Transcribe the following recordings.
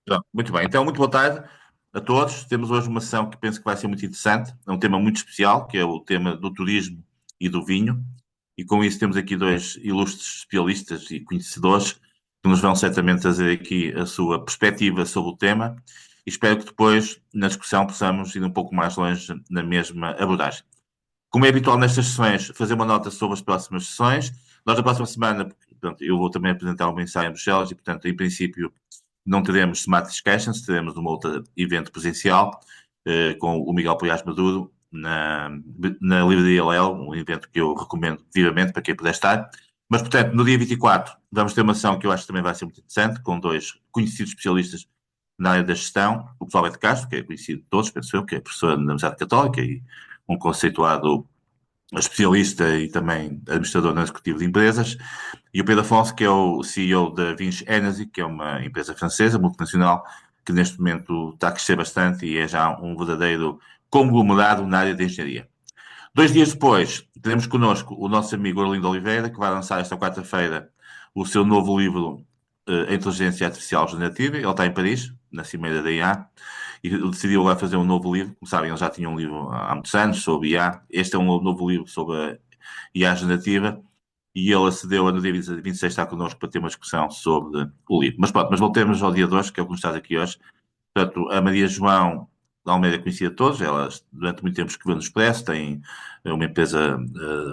Pronto, muito bem. Então, muito boa tarde a todos. Temos hoje uma sessão que penso que vai ser muito interessante. É um tema muito especial, que é o tema do turismo e do vinho. E com isso temos aqui dois ilustres especialistas e conhecedores que nos vão certamente trazer aqui a sua perspectiva sobre o tema. E espero que depois, na discussão, possamos ir um pouco mais longe na mesma abordagem. Como é habitual nestas sessões, fazer uma nota sobre as próximas sessões. Nós, na próxima semana, portanto, eu vou também apresentar um ensaio em Bruxelas e, portanto, em princípio, não teremos Smart Discussions, teremos um outro evento presencial com o Miguel Poiás Maduro na Livraria Lel, um evento que eu recomendo vivamente para quem puder estar. Mas, portanto, no dia 24 vamos ter uma sessão que eu acho que também vai ser muito interessante, com dois conhecidos especialistas na área da gestão, o pessoal Beto Castro, que é conhecido de todos, penso eu, que é professor na Universidade Católica e um conceituado especialista e também administrador não executivo de empresas, e o Pedro Afonso, que é o CEO da Vinci Energy, que é uma empresa francesa, multinacional, que neste momento está a crescer bastante e é já um verdadeiro conglomerado na área da engenharia. 2 dias depois, teremos connosco o nosso amigo Orlindo Oliveira, que vai lançar esta quarta-feira o seu novo livro, A Inteligência Artificial Generativa. Ele está em Paris, na Cimeira da IA, e decidiu agora fazer um novo livro. Como sabem, ele já tinha um livro há muitos anos sobre IA. Este é um novo livro sobre a IA generativa. E ele acedeu a no dia 26 estar connosco para ter uma discussão sobre o livro. Mas pronto, mas voltemos ao dia 2, que é o que nos está aqui hoje. Portanto, a Maria João da Almeida é conhecia a todos, ela durante muito tempo escreveu no Expresso, tem uma empresa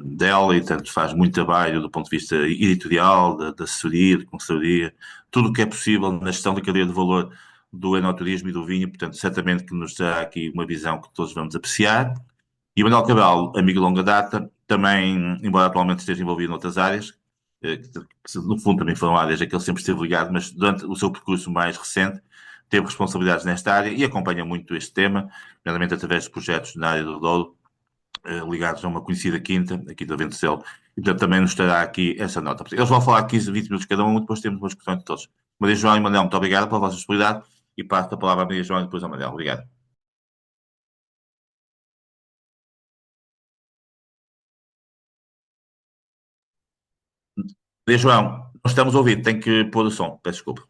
dela e, portanto, faz muito trabalho do ponto de vista editorial, da assessoria, de consultoria, tudo o que é possível na gestão da cadeia de valor do enoturismo e do vinho, portanto, certamente que nos dá aqui uma visão que todos vamos apreciar. E o Manuel Cabral, amigo de longa data, também, embora atualmente esteja envolvido noutras áreas, que no fundo também foram áreas a que ele sempre esteve ligado, mas durante o seu percurso mais recente teve responsabilidades nesta área e acompanha muito este tema, nomeadamente através de projetos na área do Douro, ligados a uma conhecida quinta, aqui da Ventocelo, e portanto também nos estará aqui essa nota. Eles vão falar 15, 20 minutos cada um, depois temos uma discussão entre todos. Maria João e Manuel, muito obrigado pela vossa disponibilidade e passo a palavra à Maria João e depois ao Manuel. Obrigado. Maria João, não estamos a ouvir, tem que pôr o som, peço desculpa.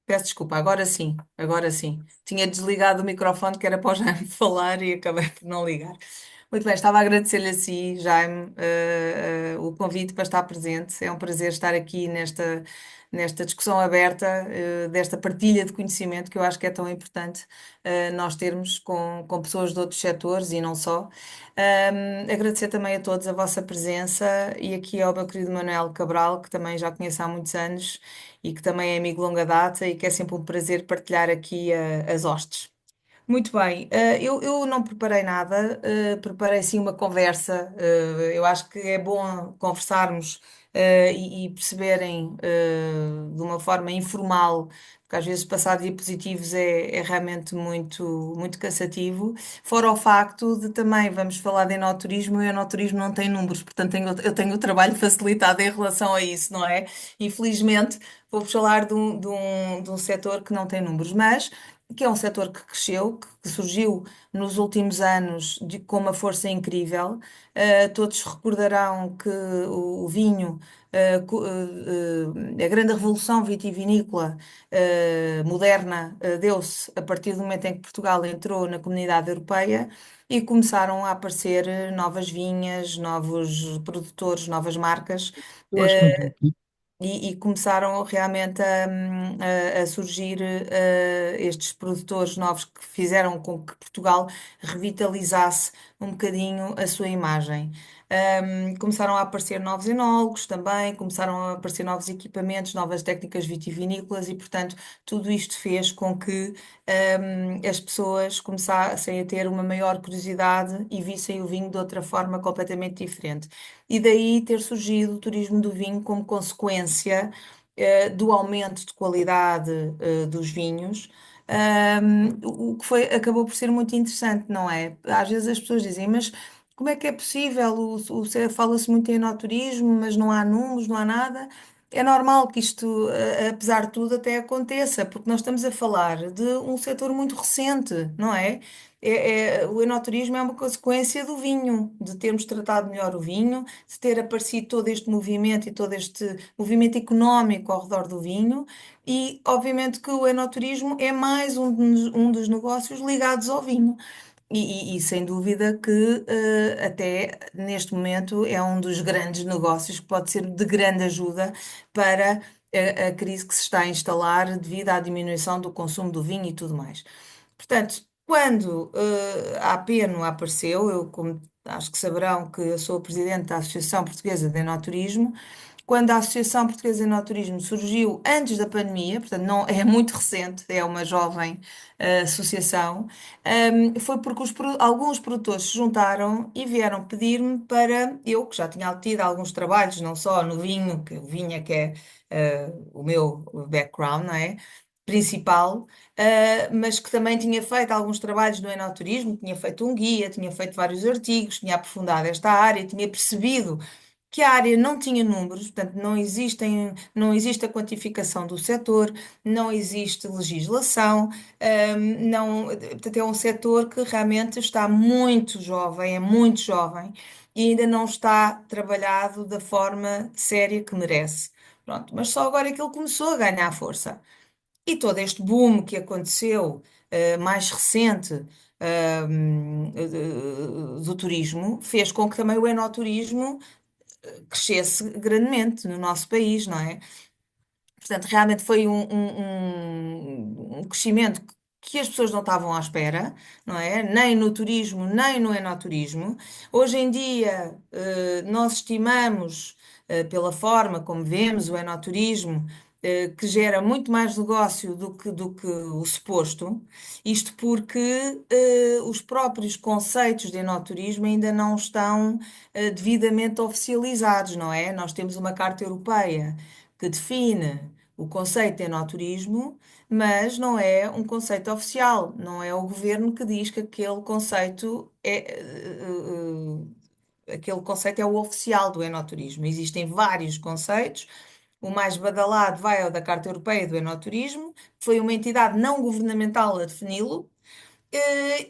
Peço desculpa, agora sim, agora sim. Tinha desligado o microfone que era para o Jaime falar e acabei por não ligar. Muito bem, estava a agradecer-lhe a si, Jaime, o convite para estar presente. É um prazer estar aqui nesta discussão aberta, desta partilha de conhecimento que eu acho que é tão importante, nós termos com pessoas de outros setores e não só. Agradecer também a todos a vossa presença e aqui ao meu querido Manuel Cabral, que também já conheço há muitos anos e que também é amigo de longa data e que é sempre um prazer partilhar aqui as hostes. Muito bem, eu não preparei nada, preparei sim uma conversa. Eu acho que é bom conversarmos, e perceberem, de uma forma informal, porque às vezes passar diapositivos é realmente muito cansativo. Fora o facto de também vamos falar de enoturismo e o enoturismo não tem números, portanto eu tenho o trabalho facilitado em relação a isso, não é? Infelizmente, vou-vos falar de um setor que não tem números, mas que é um setor que cresceu, que surgiu nos últimos anos com uma força incrível. Todos recordarão que o vinho, a grande revolução vitivinícola moderna, deu-se a partir do momento em que Portugal entrou na Comunidade Europeia e começaram a aparecer novas vinhas, novos produtores, novas marcas. Eu acho que não estou aqui. E começaram realmente a surgir estes produtores novos que fizeram com que Portugal revitalizasse um bocadinho a sua imagem. Começaram a aparecer novos enólogos também, começaram a aparecer novos equipamentos, novas técnicas vitivinícolas e, portanto, tudo isto fez com que as pessoas começassem a ter uma maior curiosidade e vissem o vinho de outra forma completamente diferente. E daí ter surgido o turismo do vinho como consequência, do aumento de qualidade, dos vinhos. O que foi, acabou por ser muito interessante, não é? Às vezes as pessoas dizem, mas como é que é possível? Fala-se muito em enoturismo, mas não há números, não há nada. é normal que isto, apesar de tudo, até aconteça, porque nós estamos a falar de um setor muito recente, não é? O enoturismo é uma consequência do vinho, de termos tratado melhor o vinho, de ter aparecido todo este movimento e todo este movimento económico ao redor do vinho, e obviamente que o enoturismo é mais um dos negócios ligados ao vinho. E sem dúvida que até neste momento é um dos grandes negócios que pode ser de grande ajuda para a crise que se está a instalar devido à diminuição do consumo do vinho e tudo mais. Portanto, quando a APENO apareceu, eu como acho que saberão que eu sou a presidente da Associação Portuguesa de Enoturismo, quando a Associação Portuguesa de Enoturismo surgiu antes da pandemia, portanto não é muito recente, é uma jovem associação, foi porque alguns produtores se juntaram e vieram pedir-me para eu, que já tinha tido alguns trabalhos, não só no vinho, que o vinho é que é o meu background, não é? Principal, mas que também tinha feito alguns trabalhos no enoturismo, tinha feito um guia, tinha feito vários artigos, tinha aprofundado esta área, tinha percebido que a área não tinha números, portanto, não existe a quantificação do setor, não existe legislação, não, portanto, é um setor que realmente está muito jovem, é muito jovem e ainda não está trabalhado da forma séria que merece. Pronto, mas só agora é que ele começou a ganhar força. E todo este boom que aconteceu, mais recente, do turismo, fez com que também o enoturismo crescesse grandemente no nosso país, não é? Portanto, realmente foi um crescimento que as pessoas não estavam à espera, não é? Nem no turismo, nem no enoturismo. Hoje em dia, nós estimamos, pela forma como vemos o enoturismo, que gera muito mais negócio do que o suposto. Isto porque os próprios conceitos de enoturismo ainda não estão devidamente oficializados, não é? Nós temos uma Carta Europeia que define o conceito de enoturismo, mas não é um conceito oficial, não é o governo que diz que aquele conceito é o oficial do enoturismo. Existem vários conceitos. O mais badalado vai ao da Carta Europeia do Enoturismo, que foi uma entidade não governamental a defini-lo,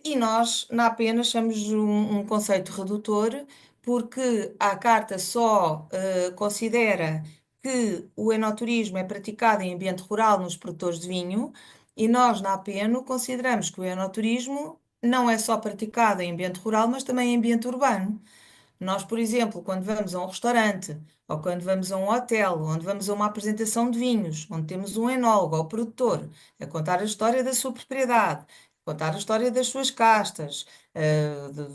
e nós, na apenas, achamos um conceito redutor, porque a Carta só considera que o enoturismo é praticado em ambiente rural nos produtores de vinho, e nós, na APENO, consideramos que o enoturismo não é só praticado em ambiente rural, mas também em ambiente urbano. Nós, por exemplo, quando vamos a um restaurante ou quando vamos a um hotel, onde vamos a uma apresentação de vinhos, onde temos um enólogo ou produtor a contar a história da sua propriedade, contar a história das suas castas,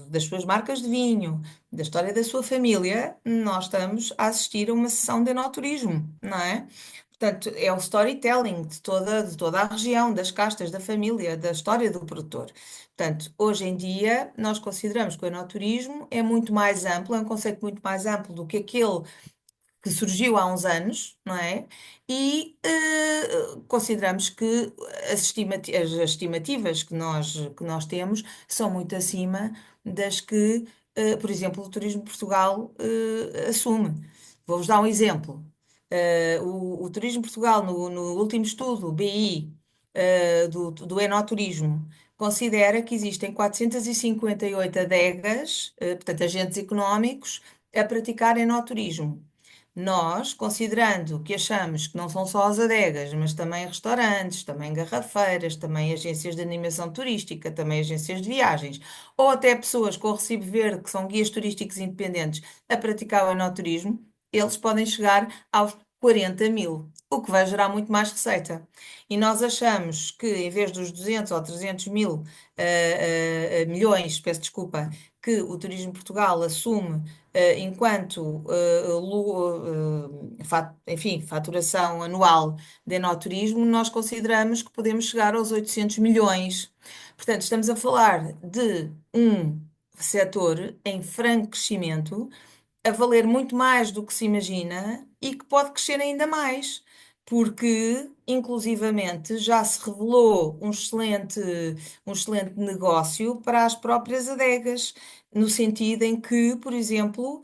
das suas marcas de vinho, da história da sua família, nós estamos a assistir a uma sessão de enoturismo, não é? Portanto, é o storytelling de toda a região, das castas, da família, da história do produtor. Portanto, hoje em dia, nós consideramos que o enoturismo é muito mais amplo, é um conceito muito mais amplo do que aquele que surgiu há uns anos, não é? E consideramos que as estimativas que nós temos são muito acima das que, por exemplo, o Turismo de Portugal assume. Vou-vos dar um exemplo. O Turismo de Portugal, no último estudo, BI, do enoturismo, considera que existem 458 adegas, portanto, agentes económicos, a praticar enoturismo. Nós, considerando que achamos que não são só as adegas, mas também restaurantes, também garrafeiras, também agências de animação turística, também agências de viagens, ou até pessoas com o recibo verde, que são guias turísticos independentes, a praticar o enoturismo, eles podem chegar aos 40 mil, o que vai gerar muito mais receita. E nós achamos que, em vez dos 200 ou 300 mil milhões, peço desculpa, que o Turismo de Portugal assume enquanto enfim, faturação anual de enoturismo, nós consideramos que podemos chegar aos 800 milhões. Portanto, estamos a falar de um setor em franco crescimento, a valer muito mais do que se imagina e que pode crescer ainda mais. Porque, inclusivamente, já se revelou um excelente negócio para as próprias adegas, no sentido em que, por exemplo,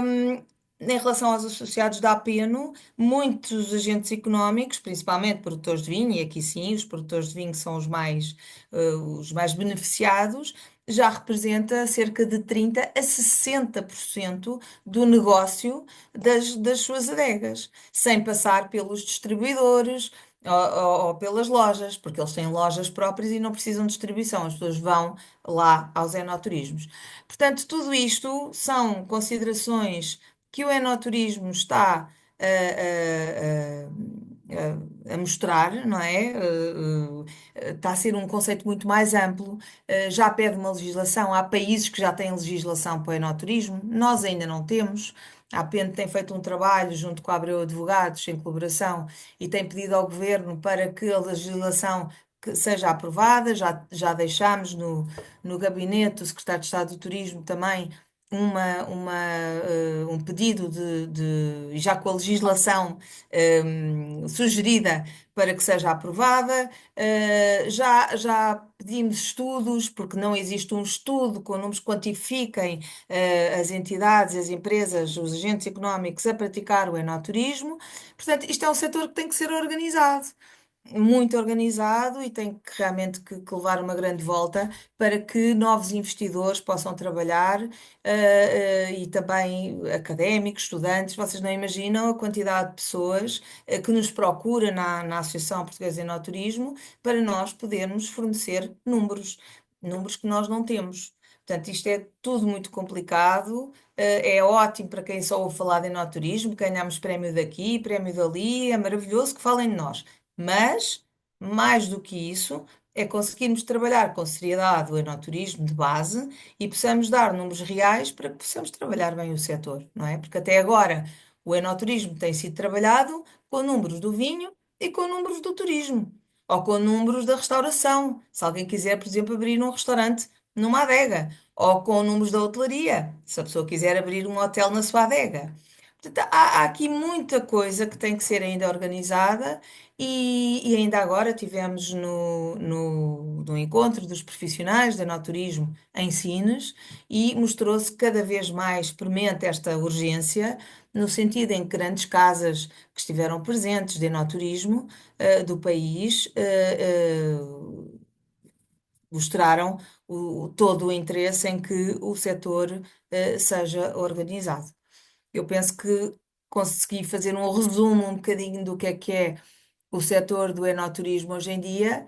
hum, em relação aos associados da Apeno, muitos agentes económicos, principalmente produtores de vinho, e aqui sim, os produtores de vinho são os mais beneficiados, já representa cerca de 30 a 60% do negócio das suas adegas, sem passar pelos distribuidores. Ou pelas lojas, porque eles têm lojas próprias e não precisam de distribuição, as pessoas vão lá aos enoturismos. Portanto, tudo isto são considerações que o enoturismo está a mostrar, não é? Está a ser um conceito muito mais amplo, já pede uma legislação. Há países que já têm legislação para o enoturismo, nós ainda não temos. A APEN tem feito um trabalho junto com a Abreu Advogados, em colaboração, e tem pedido ao governo para que a legislação que seja aprovada. Já deixámos no gabinete do Secretário de Estado do Turismo também um pedido já com a legislação sugerida para que seja aprovada. Já pedimos estudos, porque não existe um estudo com números que quantifiquem as entidades, as empresas, os agentes económicos a praticar o enoturismo. Portanto, isto é um setor que tem que ser organizado, muito organizado, e tem que realmente que levar uma grande volta para que novos investidores possam trabalhar, e também académicos, estudantes. Vocês não imaginam a quantidade de pessoas que nos procura na Associação Portuguesa de Enoturismo para nós podermos fornecer números que nós não temos. Portanto, isto é tudo muito complicado. É ótimo para quem só ouve falar de enoturismo, ganhamos prémio daqui, prémio dali, é maravilhoso que falem de nós. Mas, mais do que isso, é conseguirmos trabalhar com seriedade o enoturismo de base e possamos dar números reais para que possamos trabalhar bem o setor, não é? Porque até agora o enoturismo tem sido trabalhado com números do vinho e com números do turismo, ou com números da restauração. Se alguém quiser, por exemplo, abrir um restaurante numa adega, ou com números da hotelaria, se a pessoa quiser abrir um hotel na sua adega. Portanto, há aqui muita coisa que tem que ser ainda organizada, e ainda agora tivemos no encontro dos profissionais de enoturismo em Sines, e mostrou-se cada vez mais premente esta urgência, no sentido em que grandes casas que estiveram presentes de enoturismo do país mostraram todo o interesse em que o setor seja organizado. Eu penso que consegui fazer um resumo um bocadinho do que é o setor do enoturismo hoje em dia.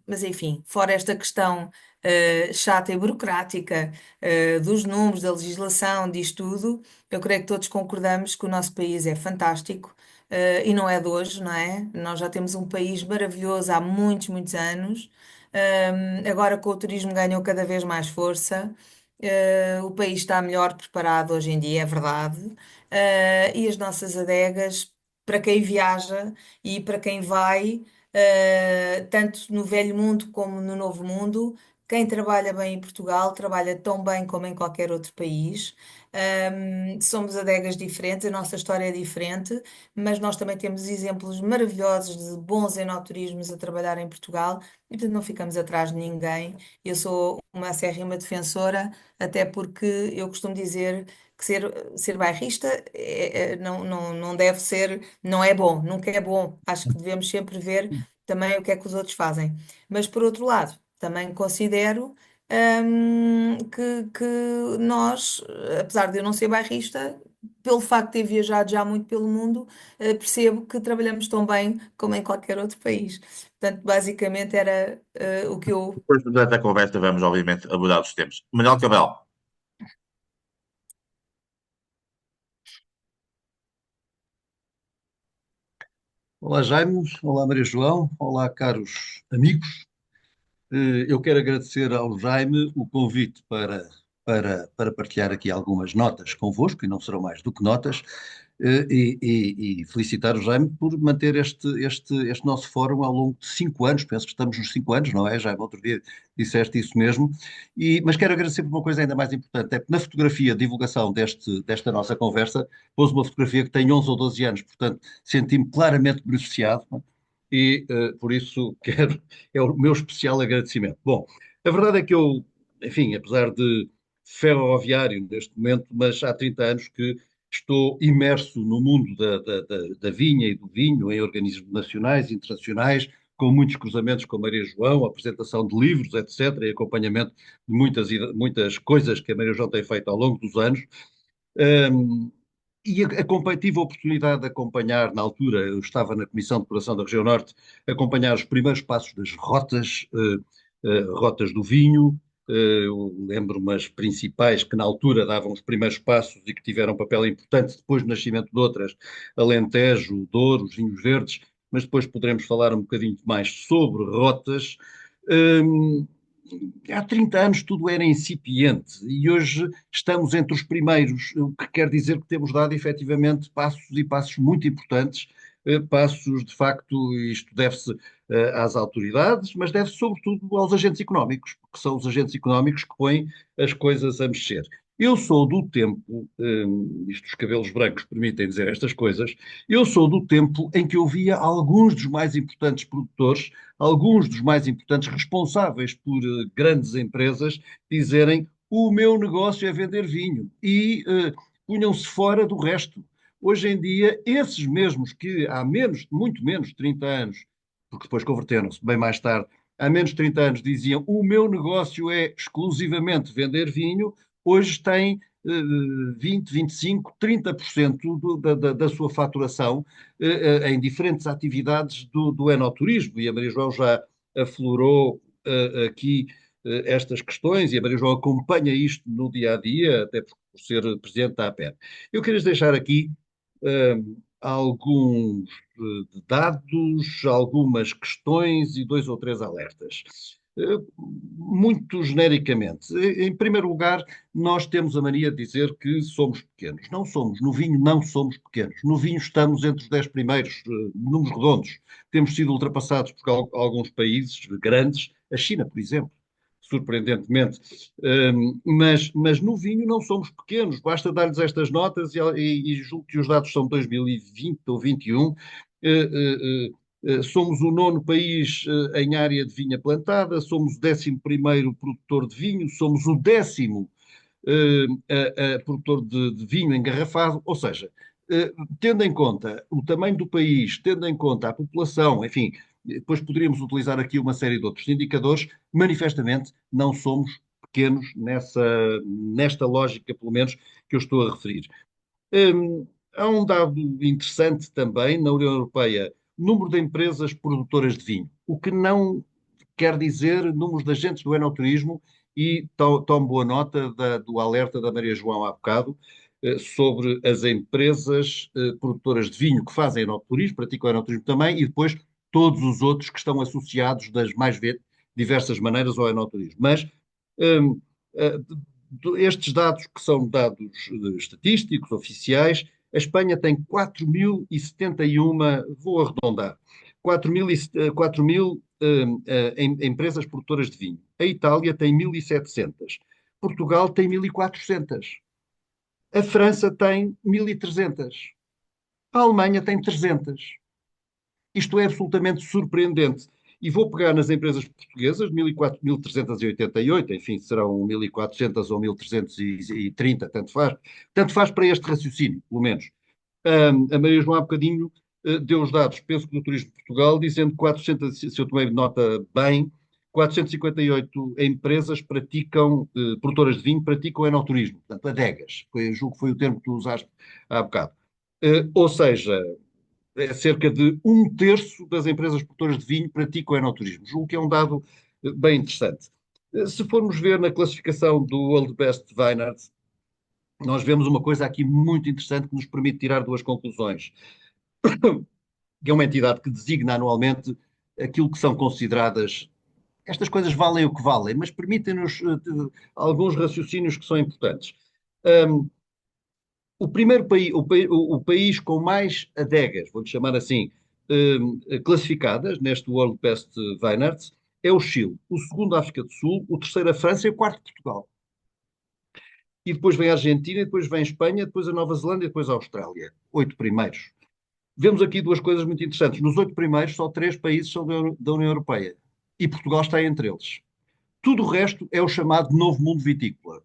Mas enfim, fora esta questão chata e burocrática dos números, da legislação, disto tudo, eu creio que todos concordamos que o nosso país é fantástico. E não é de hoje, não é? Nós já temos um país maravilhoso há muitos, muitos anos. Agora com o turismo ganhou cada vez mais força. O país está melhor preparado hoje em dia, é verdade. E as nossas adegas, para quem viaja e para quem vai, tanto no velho mundo como no novo mundo, quem trabalha bem em Portugal trabalha tão bem como em qualquer outro país. Somos adegas diferentes, a nossa história é diferente, mas nós também temos exemplos maravilhosos de bons enoturismos a trabalhar em Portugal, e portanto não ficamos atrás de ninguém. Eu sou uma acérrima defensora, até porque eu costumo dizer que ser bairrista não deve ser, não é bom, nunca é bom. Acho que devemos sempre ver também o que é que os outros fazem. Mas, por outro lado, também considero, que nós, apesar de eu não ser bairrista, pelo facto de ter viajado já muito pelo mundo, percebo que trabalhamos tão bem como em qualquer outro país. Portanto, basicamente era, o que eu. Depois, durante a conversa, vamos, obviamente, abordar os temas. Manuel Cabral. Olá, Jaime. Olá, Maria João. Olá, caros amigos. Eu quero agradecer ao Jaime o convite para partilhar aqui algumas notas convosco, e não serão mais do que notas, e felicitar o Jaime por manter este nosso fórum ao longo de 5 anos. Penso que estamos nos 5 anos, não é, Jaime? Outro dia disseste isso mesmo. Mas quero agradecer por uma coisa ainda mais importante: é que na fotografia de divulgação desta nossa conversa, pôs uma fotografia que tem 11 ou 12 anos, portanto, senti-me claramente beneficiado, não é? Por isso é o meu especial agradecimento. Bom, a verdade é que eu, enfim, apesar de ferroviário neste momento, mas há 30 anos que estou imerso no mundo da vinha e do vinho, em organismos nacionais e internacionais, com muitos cruzamentos com a Maria João, apresentação de livros, etc., e acompanhamento de muitas coisas que a Maria João tem feito ao longo dos anos. Um, tive a oportunidade de acompanhar, na altura, eu estava na Comissão de Cooperação da Região Norte, acompanhar os primeiros passos das rotas do vinho. Eu lembro-me as principais que na altura davam os primeiros passos e que tiveram um papel importante depois do nascimento de outras, Alentejo, Douro, os vinhos verdes, mas depois poderemos falar um bocadinho mais sobre rotas. Um, Há 30 anos tudo era incipiente e hoje estamos entre os primeiros, o que quer dizer que temos dado efetivamente passos e passos muito importantes, passos de facto, isto deve-se às autoridades, mas deve-se sobretudo aos agentes económicos, porque são os agentes económicos que põem as coisas a mexer. Eu sou do tempo, isto os cabelos brancos permitem dizer estas coisas, eu sou do tempo em que eu via alguns dos mais importantes produtores, alguns dos mais importantes responsáveis por grandes empresas dizerem o meu negócio é vender vinho e punham-se fora do resto. Hoje em dia, esses mesmos que há muito menos de 30 anos, porque depois converteram-se bem mais tarde, há menos de 30 anos diziam o meu negócio é exclusivamente vender vinho, hoje têm 20, 25, 30% da sua faturação em diferentes atividades do enoturismo. E a Maria João já aflorou aqui estas questões e a Maria João acompanha isto no dia a dia, até por ser presidente da APER. Eu queria deixar aqui alguns dados, algumas questões e dois ou três alertas. Muito genericamente. Em primeiro lugar, nós temos a mania de dizer que somos pequenos. Não somos. No vinho não somos pequenos. No vinho estamos entre os 10 primeiros, números redondos. Temos sido ultrapassados por alguns países grandes, a China, por exemplo, surpreendentemente. Mas no vinho não somos pequenos. Basta dar-lhes estas notas e julgo que os dados são de 2020 ou 2021. Somos o nono país em área de vinha plantada, somos o 11º produtor de vinho, somos o 10º produtor de vinho engarrafado, ou seja, tendo em conta o tamanho do país, tendo em conta a população, enfim, depois poderíamos utilizar aqui uma série de outros indicadores, manifestamente não somos pequenos nesta lógica, pelo menos, que eu estou a referir. Há um dado interessante também na União Europeia, número de empresas produtoras de vinho, o que não quer dizer números de agentes do enoturismo e tomo boa nota do alerta da Maria João há bocado sobre as empresas produtoras de vinho que fazem enoturismo, praticam enoturismo também, e depois todos os outros que estão associados das mais diversas maneiras ao enoturismo. Mas um, estes dados que são dados estatísticos, oficiais, a Espanha tem 4.071, vou arredondar, 4.000 empresas produtoras de vinho. A Itália tem 1.700. Portugal tem 1.400. A França tem 1.300. A Alemanha tem 300. Isto é absolutamente surpreendente. E vou pegar nas empresas portuguesas, 1.388, enfim, serão 1.400 ou 1.330, tanto faz para este raciocínio, pelo menos. A Maria João há bocadinho deu os dados, penso que do Turismo de Portugal, dizendo que 400, se eu tomei nota bem, 458 empresas praticam, produtoras de vinho, praticam enoturismo, portanto, adegas. Julgo que foi o termo que tu usaste há bocado. Ou seja, cerca de 1/3 das empresas produtoras de vinho praticam enoturismo. Julgo que é um dado bem interessante. Se formos ver na classificação do World Best Vineyards, nós vemos uma coisa aqui muito interessante que nos permite tirar duas conclusões. Que é uma entidade que designa anualmente aquilo que são consideradas. Estas coisas valem o que valem, mas permitem-nos alguns raciocínios que são importantes. O primeiro país, o país com mais adegas, vou-lhe chamar assim, classificadas neste World Best Vineyards, é o Chile, o segundo a África do Sul, o terceiro a França e o quarto Portugal. E depois vem a Argentina, depois vem a Espanha, depois a Nova Zelândia e depois a Austrália. 8 primeiros. Vemos aqui duas coisas muito interessantes. Nos 8 primeiros, só 3 países são da União Europeia. E Portugal está entre eles. Tudo o resto é o chamado novo mundo vitícola.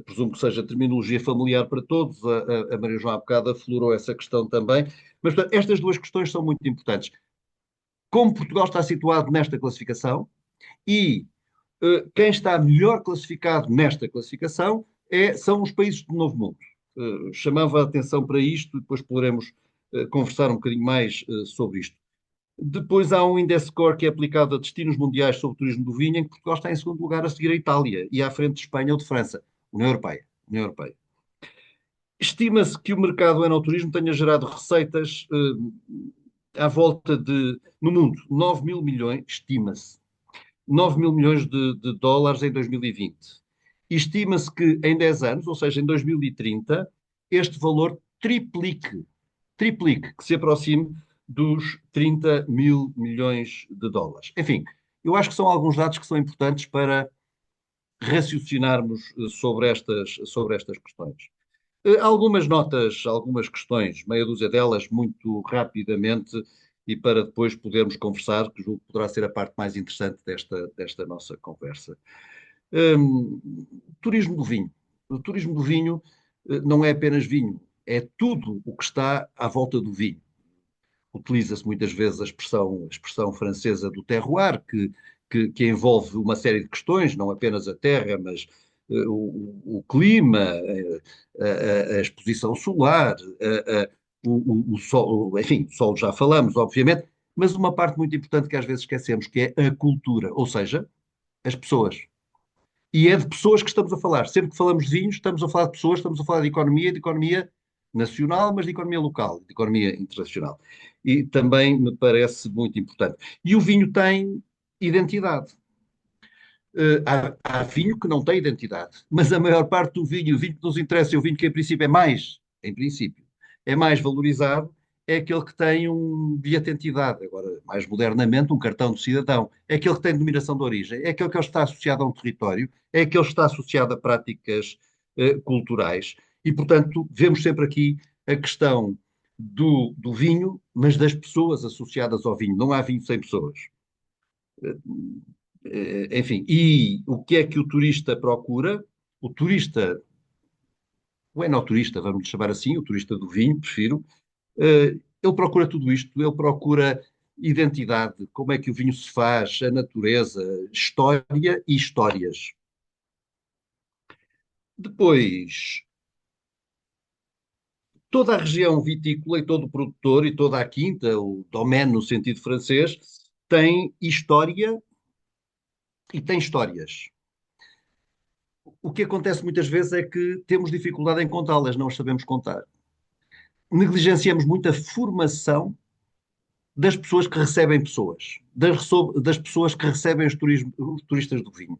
Presumo que seja terminologia familiar para todos, a Maria João há bocado aflorou essa questão também, mas portanto, estas duas questões são muito importantes. Como Portugal está situado nesta classificação e quem está melhor classificado nesta classificação são os países do Novo Mundo. Chamava a atenção para isto, depois poderemos conversar um bocadinho mais sobre isto. Depois há um index score que é aplicado a destinos mundiais sobre o turismo do vinho, em que Portugal está em segundo lugar a seguir a Itália e à frente de Espanha ou de França. União Europeia. União Europeia. Estima-se que o mercado enoturismo tenha gerado receitas à volta de, no mundo, 9 mil milhões, estima-se, 9 mil milhões de dólares em 2020. E estima-se que em 10 anos, ou seja, em 2030, este valor triplique, que se aproxime dos 30 mil milhões de dólares. Enfim, eu acho que são alguns dados que são importantes para raciocinarmos sobre estas questões. Algumas notas, algumas questões, meia dúzia delas, muito rapidamente, e para depois podermos conversar, que julgo que poderá ser a parte mais interessante desta nossa conversa. Turismo do vinho. O turismo do vinho não é apenas vinho, é tudo o que está à volta do vinho. Utiliza-se muitas vezes a expressão francesa do terroir, que envolve uma série de questões, não apenas a terra, mas o clima, a exposição solar, o sol, enfim, o sol já falamos, obviamente, mas uma parte muito importante que às vezes esquecemos, que é a cultura, ou seja, as pessoas. E é de pessoas que estamos a falar. Sempre que falamos de vinhos, estamos a falar de pessoas, estamos a falar de economia nacional, mas de economia local, de economia internacional. E também me parece muito importante. E o vinho tem identidade. Há vinho que não tem identidade, mas a maior parte do vinho, o vinho que nos interessa é o vinho que em princípio, é mais valorizado, é aquele que tem um bilhete de identidade, agora mais modernamente um cartão de cidadão, é aquele que tem denominação de origem, é aquele que está associado a um território, é aquele que está associado a práticas culturais e, portanto, vemos sempre aqui a questão do vinho, mas das pessoas associadas ao vinho. Não há vinho sem pessoas. Enfim, e o que é que o turista procura? O turista, o enoturista, vamos chamar assim, o turista do vinho, prefiro, ele procura tudo isto, ele procura identidade, como é que o vinho se faz, a natureza, história e histórias. Depois, toda a região vitícola e todo o produtor e toda a quinta, o domaine no sentido francês, tem história e tem histórias. O que acontece muitas vezes é que temos dificuldade em contá-las, não as sabemos contar. Negligenciamos muito a formação das pessoas que recebem pessoas, das pessoas que recebem os turistas do vinho.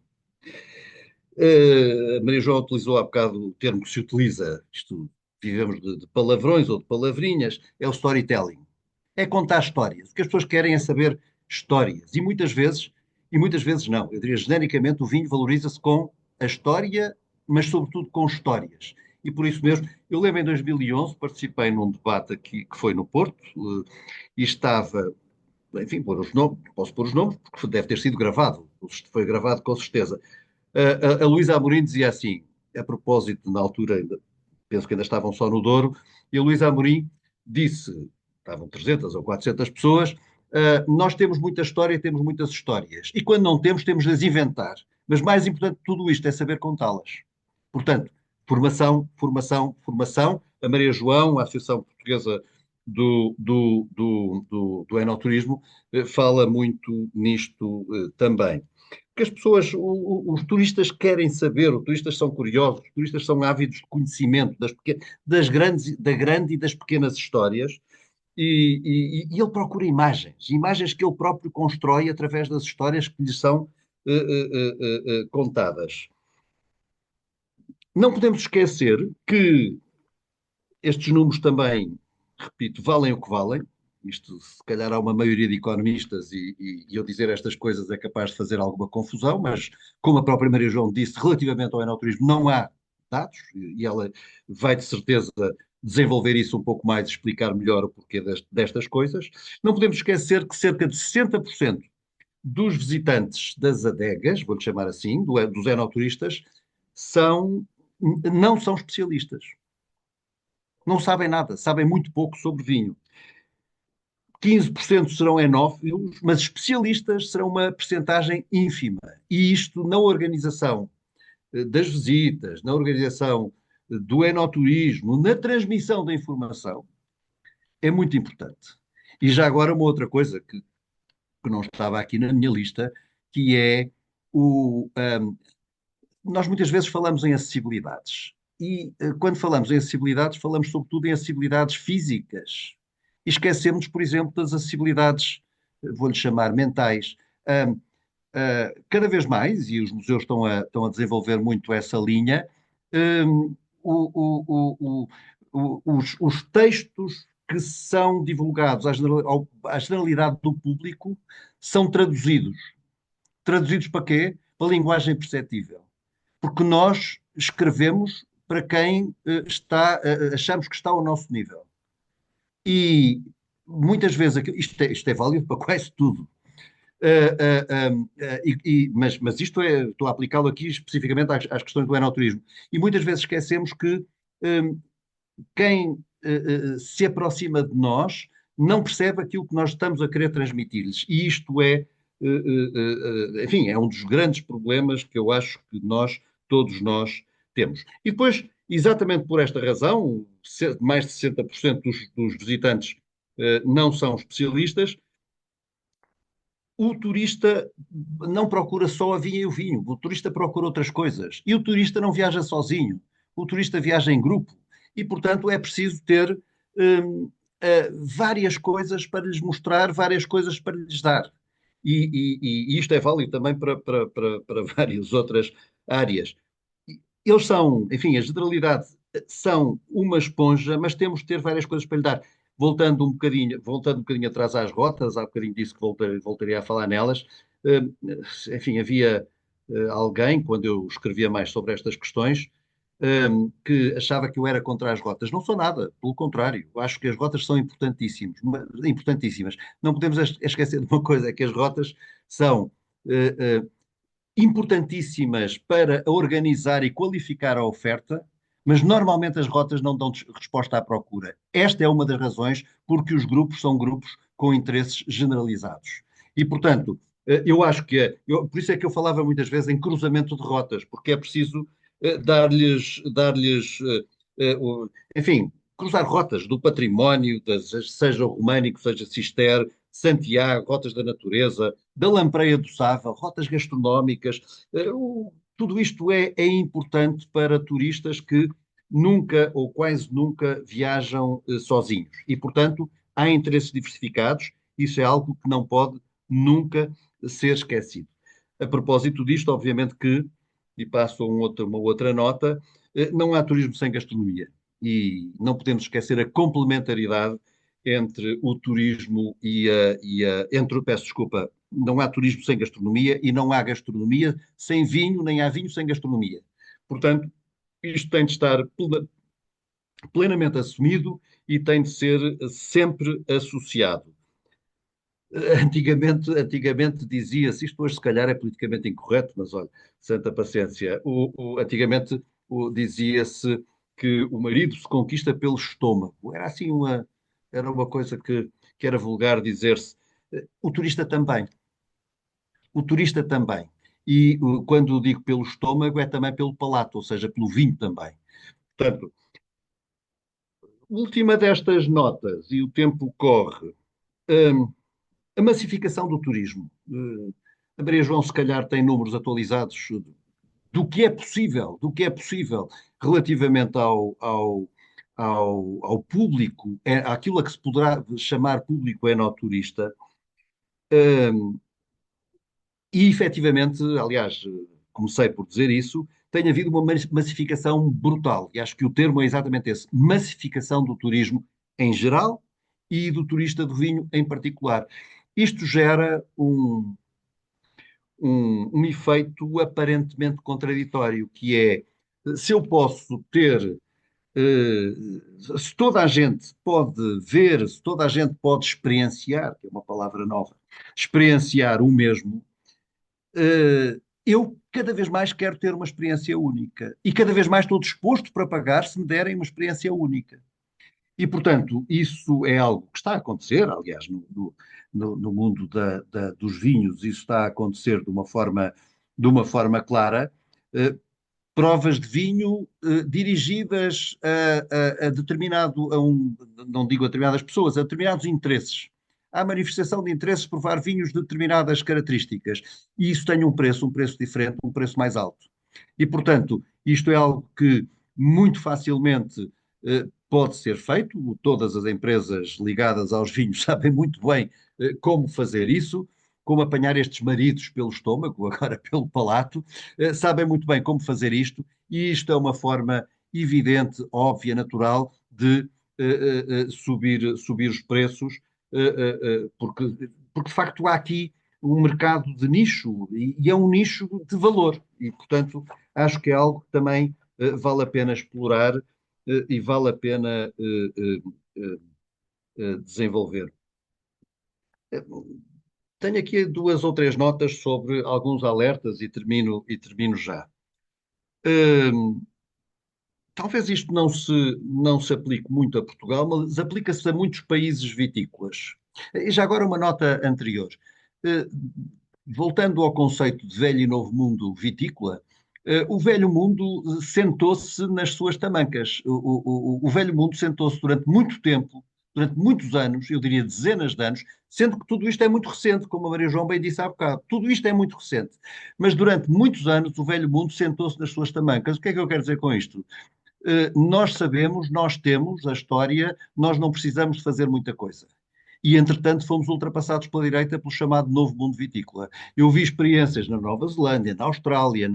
A Maria João utilizou há bocado o termo que se utiliza, isto vivemos de palavrões ou de palavrinhas, é o storytelling. É contar histórias. O que as pessoas querem é saber histórias. E muitas vezes não. Eu diria, genericamente, o vinho valoriza-se com a história, mas sobretudo com histórias. E por isso mesmo, eu lembro em 2011, participei num debate aqui que foi no Porto, e estava, enfim, posso pôr os nomes, porque deve ter sido gravado, foi gravado com certeza. A Luísa Amorim dizia assim, a propósito, na altura, penso que ainda estavam só no Douro, e a Luísa Amorim disse, estavam 300 ou 400 pessoas, nós temos muita história e temos muitas histórias. E quando não temos, temos de as inventar. Mas mais importante de tudo isto é saber contá-las. Portanto, formação, formação, formação. A Maria João, a Associação Portuguesa do Enoturismo, fala muito nisto também. Porque as pessoas, os turistas querem saber, os turistas são curiosos, os turistas são ávidos de conhecimento da grande e das pequenas histórias, e ele procura imagens que ele próprio constrói através das histórias que lhe são contadas. Não podemos esquecer que estes números também, repito, valem o que valem. Isto, se calhar, há uma maioria de economistas e eu dizer estas coisas é capaz de fazer alguma confusão, mas, como a própria Maria João disse, relativamente ao enoturismo não há dados e ela vai, de certeza, desenvolver isso um pouco mais, explicar melhor o porquê destas coisas. Não podemos esquecer que cerca de 60% dos visitantes das adegas, vou-lhe chamar assim, dos enoturistas, não são especialistas. Não sabem nada, sabem muito pouco sobre vinho. 15% serão enófilos, mas especialistas serão uma percentagem ínfima. E isto na organização das visitas, na organização do enoturismo, na transmissão da informação, é muito importante. E já agora uma outra coisa que não estava aqui na minha lista, que é nós muitas vezes falamos em acessibilidades. E quando falamos em acessibilidades, falamos sobretudo em acessibilidades físicas. E esquecemos, por exemplo, das acessibilidades, vou-lhe chamar mentais. Ahm, Cada vez mais, e os museus estão a desenvolver muito essa linha, ahm, os textos que são divulgados à generalidade do público são traduzidos. Traduzidos para quê? Para a linguagem perceptível. Porque nós escrevemos para quem achamos que está ao nosso nível. E muitas vezes, isto é válido para quase tudo. Mas isto estou a aplicá-lo aqui especificamente às questões do enoturismo. E muitas vezes esquecemos que quem se aproxima de nós não percebe aquilo que nós estamos a querer transmitir-lhes. E isto enfim, é um dos grandes problemas que eu acho que todos nós temos. E depois, exatamente por esta razão, mais de 60% dos visitantes não são especialistas. O turista não procura só a vinha e o vinho, o turista procura outras coisas. E o turista não viaja sozinho, o turista viaja em grupo. E, portanto, é preciso ter várias coisas para lhes mostrar, várias coisas para lhes dar. E isto é válido também para várias outras áreas. Eles são, enfim, a generalidade são uma esponja, mas temos de ter várias coisas para lhe dar. Voltando um bocadinho atrás às rotas, há bocadinho disse que voltaria a falar nelas. Enfim, havia alguém, quando eu escrevia mais sobre estas questões, que achava que eu era contra as rotas. Não sou nada, pelo contrário. Eu acho que as rotas são importantíssimas. Não podemos esquecer de uma coisa, é que as rotas são importantíssimas para organizar e qualificar a oferta, mas normalmente as rotas não dão resposta à procura. Esta é uma das razões porque os grupos são grupos com interesses generalizados. E, portanto, eu acho por isso é que eu falava muitas vezes em cruzamento de rotas, porque é preciso dar-lhes, enfim, cruzar rotas do património, seja o românico, seja Cister, Santiago, rotas da natureza, da Lampreia do Sava, rotas gastronómicas. Tudo isto é importante para turistas que nunca ou quase nunca viajam sozinhos. E, portanto, há interesses diversificados. Isso é algo que não pode nunca ser esquecido. A propósito disto, obviamente que, e passo a uma outra nota, não há turismo sem gastronomia. E não podemos esquecer a complementaridade entre o turismo peço desculpa, não há turismo sem gastronomia e não há gastronomia sem vinho, nem há vinho sem gastronomia. Portanto, isto tem de estar plenamente assumido e tem de ser sempre associado. Antigamente dizia-se, isto hoje se calhar é politicamente incorreto, mas olha, santa paciência, antigamente dizia-se que o marido se conquista pelo estômago. Era uma coisa que era vulgar dizer-se. O turista também. O turista também. E quando digo pelo estômago, é também pelo palato, ou seja, pelo vinho também. Portanto, última destas notas, e o tempo corre. hum, a massificação do turismo. A Maria João, se calhar, tem números atualizados do que é possível relativamente ao público, àquilo a que se poderá chamar público enoturista. E, efetivamente, aliás, comecei por dizer isso, tem havido uma massificação brutal. E acho que o termo é exatamente esse: massificação do turismo em geral e do turista do vinho em particular. Isto gera um efeito aparentemente contraditório, que é, se eu posso ter, se toda a gente pode ver, se toda a gente pode experienciar, que é uma palavra nova, experienciar o mesmo, eu cada vez mais quero ter uma experiência única e cada vez mais estou disposto para pagar se me derem uma experiência única. E, portanto, isso é algo que está a acontecer, aliás, no mundo dos vinhos, isso está a acontecer de uma forma clara. Eh, Provas de vinho dirigidas a determinado, não digo a determinadas pessoas, a determinados interesses. Há manifestação de interesses por provar vinhos de determinadas características. E isso tem um preço diferente, um preço mais alto. E, portanto, isto é algo que muito facilmente pode ser feito. Todas as empresas ligadas aos vinhos sabem muito bem como fazer isso, como apanhar estes maridos pelo estômago, agora pelo palato, sabem muito bem como fazer isto, e isto é uma forma evidente, óbvia, natural de subir os preços, porque de facto há aqui um mercado de nicho, e é um nicho de valor, e portanto acho que é algo que também vale a pena explorar e vale a pena desenvolver. Tenho aqui duas ou três notas sobre alguns alertas e termino já. Talvez isto não se aplique muito a Portugal, mas aplica-se a muitos países vitícolas. E já agora uma nota anterior. Eh, Voltando ao conceito de velho e novo mundo vitícola, o velho mundo sentou-se nas suas tamancas. O velho mundo sentou-se durante muito tempo, durante muitos anos, eu diria dezenas de anos, sendo que tudo isto é muito recente, como a Maria João bem disse há bocado. Tudo isto é muito recente. Mas durante muitos anos o velho mundo sentou-se nas suas tamancas. O que é que eu quero dizer com isto? Nós sabemos, nós temos a história, nós não precisamos de fazer muita coisa. E, entretanto, fomos ultrapassados pela direita pelo chamado novo mundo vitícola. Eu vi experiências na Nova Zelândia, na Austrália,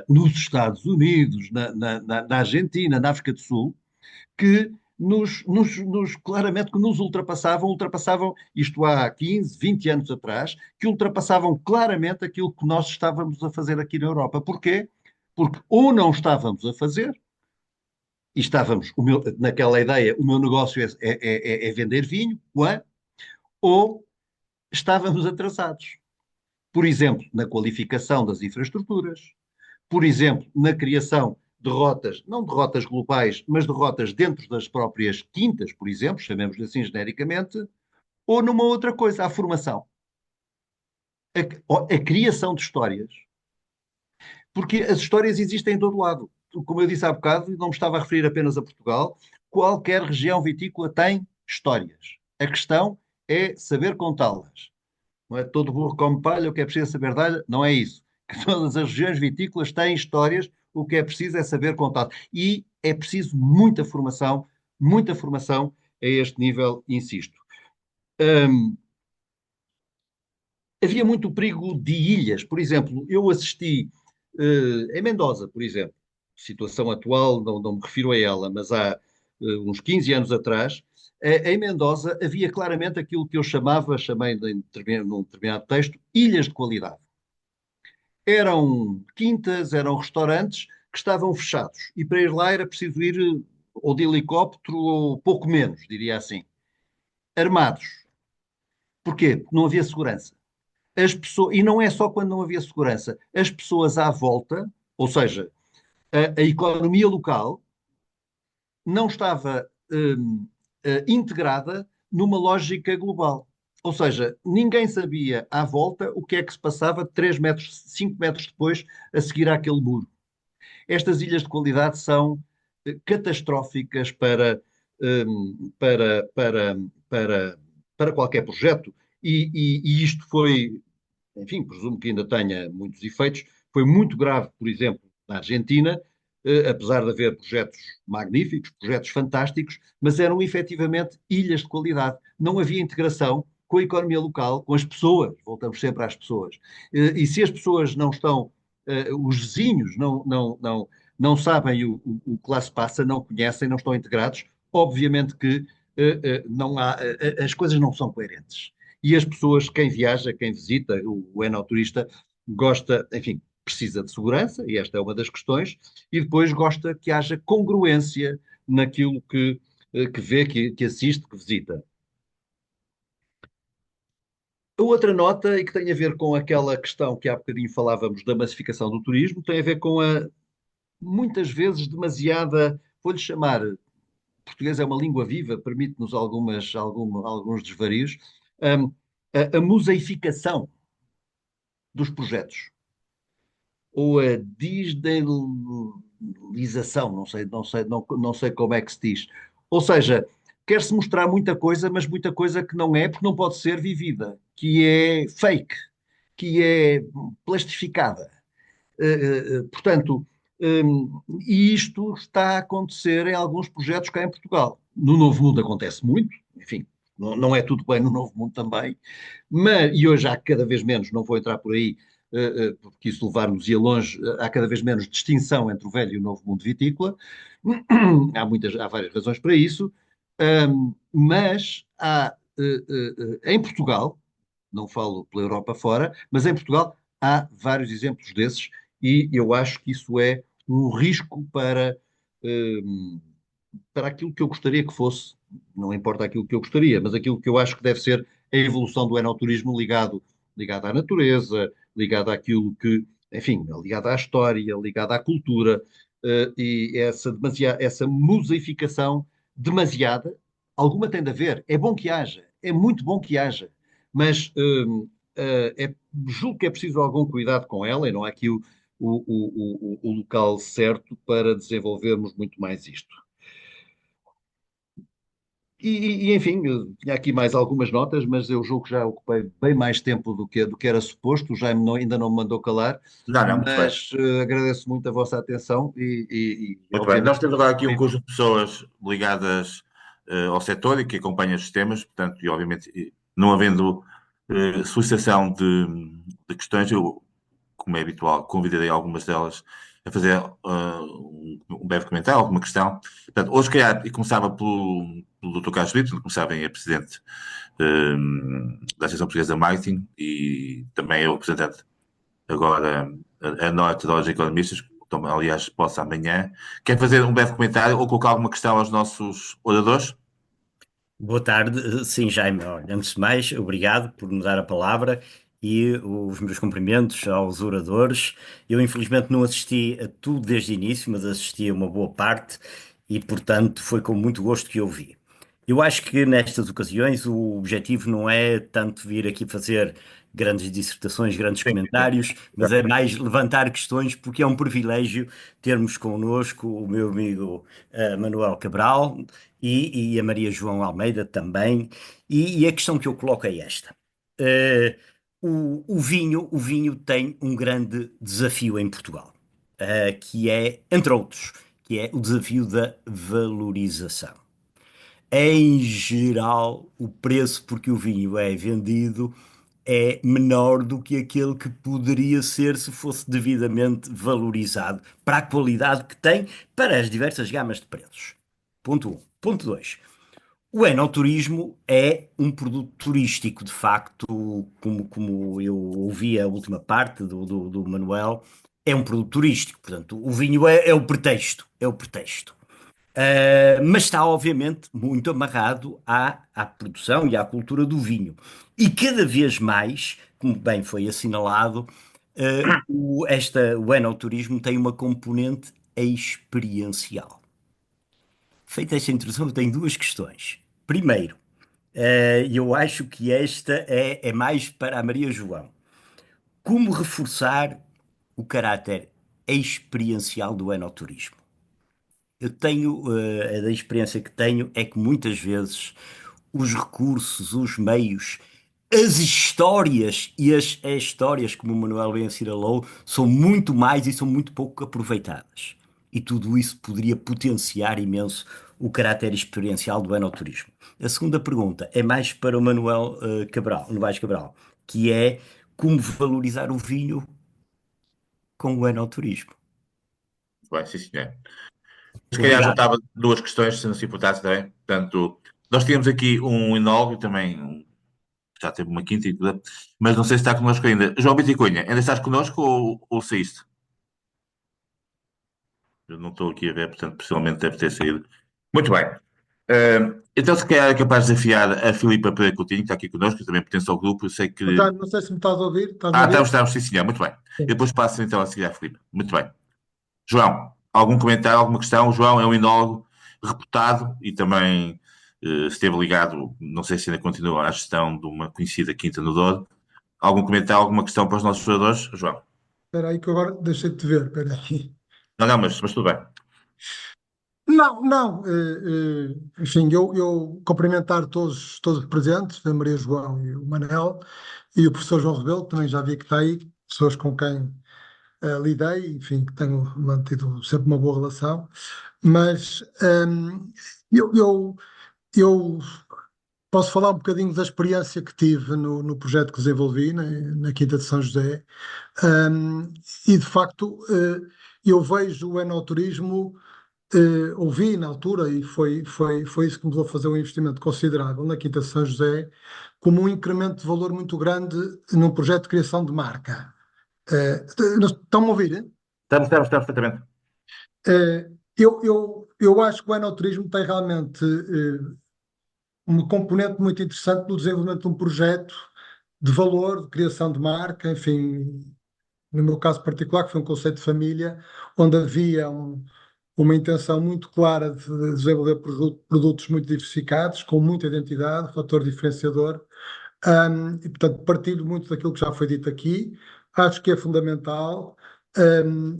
nos Estados Unidos, na Argentina, na África do Sul, que claramente que nos ultrapassavam, isto há 15, 20 anos atrás, que ultrapassavam claramente aquilo que nós estávamos a fazer aqui na Europa. Porquê? Porque ou não estávamos a fazer, e estávamos naquela ideia, o meu negócio é vender vinho, ou estávamos atrasados. Por exemplo, na qualificação das infraestruturas, por exemplo, na criação de rotas, não de rotas globais, mas de rotas dentro das próprias quintas, por exemplo, chamemos assim genericamente, ou numa outra coisa, a formação, a criação de histórias. Porque as histórias existem em todo lado. Como eu disse há bocado, e não me estava a referir apenas a Portugal, qualquer região vitícola tem histórias. A questão é saber contá-las. Não é todo burro come palha, o que é preciso é saber dar, não é isso. Que todas as regiões vitícolas têm histórias, o que é preciso é saber contar. E é preciso muita formação a este nível, insisto. Hum, Havia muito perigo de ilhas. Por exemplo, eu assisti em Mendoza, por exemplo, situação atual, não me refiro a ela, mas há uns 15 anos atrás, em Mendoza havia claramente aquilo que eu chamei num determinado texto, ilhas de qualidade. Eram quintas, eram restaurantes que estavam fechados e para ir lá era preciso ir ou de helicóptero ou pouco menos, diria assim, armados. Porquê? Porque não havia segurança. As pessoas, e não é só quando não havia segurança, as pessoas à volta, ou seja, a economia local, não estava integrada numa lógica global. Ou seja, ninguém sabia à volta o que é que se passava 3 metros, 5 metros depois, a seguir àquele muro. Estas ilhas de qualidade são catastróficas para qualquer projeto, e isto foi, enfim, presumo que ainda tenha muitos efeitos. Foi muito grave, por exemplo, na Argentina, apesar de haver projetos magníficos, projetos fantásticos, mas eram efetivamente ilhas de qualidade. Não havia integração com a economia local, com as pessoas, voltamos sempre às pessoas. E se as pessoas não estão, os vizinhos não sabem o que lá se passa, não conhecem, não estão integrados, obviamente que não há, as coisas não são coerentes. E as pessoas, quem viaja, quem visita, o enoturista, gosta, enfim, precisa de segurança, e esta é uma das questões, e depois gosta que haja congruência naquilo que vê, que assiste, que visita. A outra nota, e que tem a ver com aquela questão que há bocadinho falávamos da massificação do turismo, tem a ver com a, muitas vezes, demasiada, vou-lhe chamar, português é uma língua viva, permite-nos alguns desvarios, hum, a museificação dos projetos, ou a disneylização, não sei como é que se diz. Ou seja, quer-se mostrar muita coisa, mas muita coisa que não é, porque não pode ser vivida, que é fake, que é plastificada. Portanto, e isto está a acontecer em alguns projetos cá em Portugal. No Novo Mundo acontece muito, enfim, não é tudo bem no Novo Mundo também, mas, e hoje há cada vez menos, não vou entrar por aí, porque isso levar-nos-ia longe, há cada vez menos distinção entre o velho e o novo mundo vitícola. Há várias razões para isso, mas há, em Portugal, não falo pela Europa fora, mas em Portugal há vários exemplos desses e eu acho que isso é um risco para aquilo que eu gostaria que fosse, não importa aquilo que eu gostaria, mas aquilo que eu acho que deve ser a evolução do enoturismo ligado à natureza, ligado àquilo que, enfim, ligado à história, ligado à cultura, e essa museificação demasiada, alguma tem de haver, é bom que haja, é muito bom que haja, mas julgo que é preciso algum cuidado com ela e não há aqui o local certo para desenvolvermos muito mais isto. Enfim, eu tinha aqui mais algumas notas, mas eu julgo que já ocupei bem mais tempo do que era suposto. O Jaime ainda não me mandou calar, Não, não, muito bem. mas agradeço muito a vossa atenção Muito bem. obviamente, Nós temos agora aqui um conjunto de pessoas ligadas ao setor e que acompanham os sistemas, portanto, e obviamente, não havendo solicitação de questões, eu, como é habitual, convidarei algumas delas a fazer um breve comentário, alguma questão. Portanto, hoje, calhar, e começava pelo Dr. Carlos Brito, como sabem, é presidente da Associação Portuguesa de Marketing e também é o representante agora a norte da Loja de Economistas, então, aliás, posso amanhã. Quer fazer um breve comentário ou colocar alguma questão aos nossos oradores? Boa tarde, sim, Jaime. Olha, antes de mais, obrigado por me dar a palavra e os meus cumprimentos aos oradores. Eu, infelizmente, não assisti a tudo desde o início, mas assisti a uma boa parte e, portanto, foi com muito gosto que ouvi. Eu acho que nestas ocasiões o objetivo não é tanto vir aqui fazer grandes dissertações, grandes comentários, mas é mais levantar questões, porque é um privilégio termos connosco o meu amigo Manuel Cabral e a Maria João Almeida também. E a questão que eu coloco é esta. Eh, o vinho tem um grande desafio em Portugal, que é, entre outros, que é o desafio da valorização. Em geral, o preço por que o vinho é vendido é menor do que aquele que poderia ser se fosse devidamente valorizado para a qualidade que tem para as diversas gamas de preços. Ponto 1. Ponto 2. O enoturismo é um produto turístico, de facto, como eu ouvi a última parte do Manuel, é um produto turístico. Portanto, o vinho é o pretexto, é o pretexto. Mas está, obviamente, muito amarrado à produção e à cultura do vinho. E cada vez mais, como bem foi assinalado, o enoturismo tem uma componente experiencial. Feita esta introdução, eu tenho duas questões. Primeiro, eu acho que esta é mais para a Maria João. Como reforçar o caráter experiencial do enoturismo? Eu tenho, da experiência que tenho, é que muitas vezes os recursos, os meios, as histórias e as histórias, como o Manuel bem assinalou, são muito mais e são muito pouco aproveitadas. E tudo isso poderia potenciar imenso o caráter experiencial do enoturismo. A segunda pergunta é mais para o Manuel Novaes Cabral, que é como valorizar o vinho com o enoturismo. Bem, sim, senhor. Se calhar Obrigado. juntava duas questões, se não se importasse também. Portanto, nós tínhamos aqui um enólogo também, já teve uma quinta e tudo, mas não sei se está connosco ainda. João Biticunha, ainda estás connosco ou saíste? Eu não estou aqui a ver, portanto, possivelmente deve ter saído. Muito bem. Então, se calhar é capaz de desafiar a Filipa Pereira Coutinho, que está aqui connosco, que também pertence ao grupo. Eu sei que. Portanto, não sei se me estás a ouvir. Estás-me a Ah, ouvir? estamos, sim, senhor. Muito bem. Sim. Eu depois passo então a seguir à Filipa. Muito bem. João, algum comentário, alguma questão? O João é um enólogo reputado e também esteve ligado, não sei se ainda continua, à gestão de uma conhecida Quinta no Douro. Algum comentário, alguma questão para os nossos jogadores, João? Espera aí que eu agora deixei de te ver. Espera aí. Não, não, mas tudo bem. Não, não. Enfim, eu cumprimentar todos os presentes, a Maria João e o Manel, e o professor João Rebelo, que também já vi que está aí, pessoas com quem lidei, enfim, que tenho mantido sempre uma boa relação. Mas eu, eu, eu posso falar um bocadinho da experiência que tive no projeto que desenvolvi na Quinta de São José. Um, e de facto, eu vejo o enoturismo, ouvi na altura, e foi isso que me levou a fazer um investimento considerável na Quinta de São José, como um incremento de valor muito grande num projeto de criação de marca. Estão-me a ouvir? Hein? Estamos perfeitamente. Eu acho que o enoturismo tem realmente uma componente muito interessante no desenvolvimento de um projeto de valor, de criação de marca, enfim, no meu caso particular, que foi um conceito de família, onde havia uma intenção muito clara de desenvolver produtos muito diversificados, com muita identidade, fator diferenciador. E, portanto, partilho muito daquilo que já foi dito aqui, acho que é fundamental.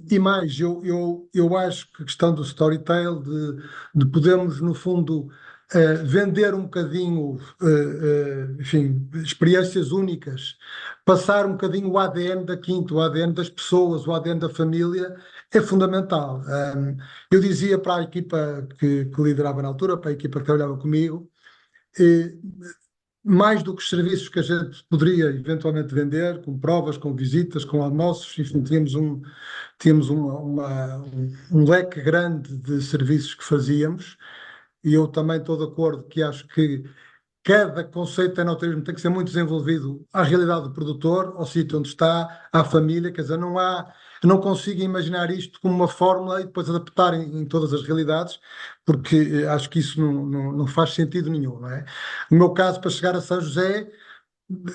E mais, eu acho que a questão do storytelling, de podermos, no fundo, vender um bocadinho, enfim, experiências únicas, passar um bocadinho o ADN da Quinta, o ADN das pessoas, o ADN da família, é fundamental. Eu dizia para a equipa que liderava na altura, para a equipa que trabalhava comigo, eh, mais do que os serviços que a gente poderia eventualmente vender, com provas, com visitas, com almoços, enfim, tínhamos um leque grande de serviços que fazíamos, e eu também estou de acordo que acho que cada conceito de enoturismo tem que ser muito desenvolvido à realidade do produtor, ao sítio onde está, à família, quer dizer, eu não consigo imaginar isto como uma fórmula e depois adaptar em todas as realidades, porque acho que isso não faz sentido nenhum, não é? No meu caso, para chegar a São José,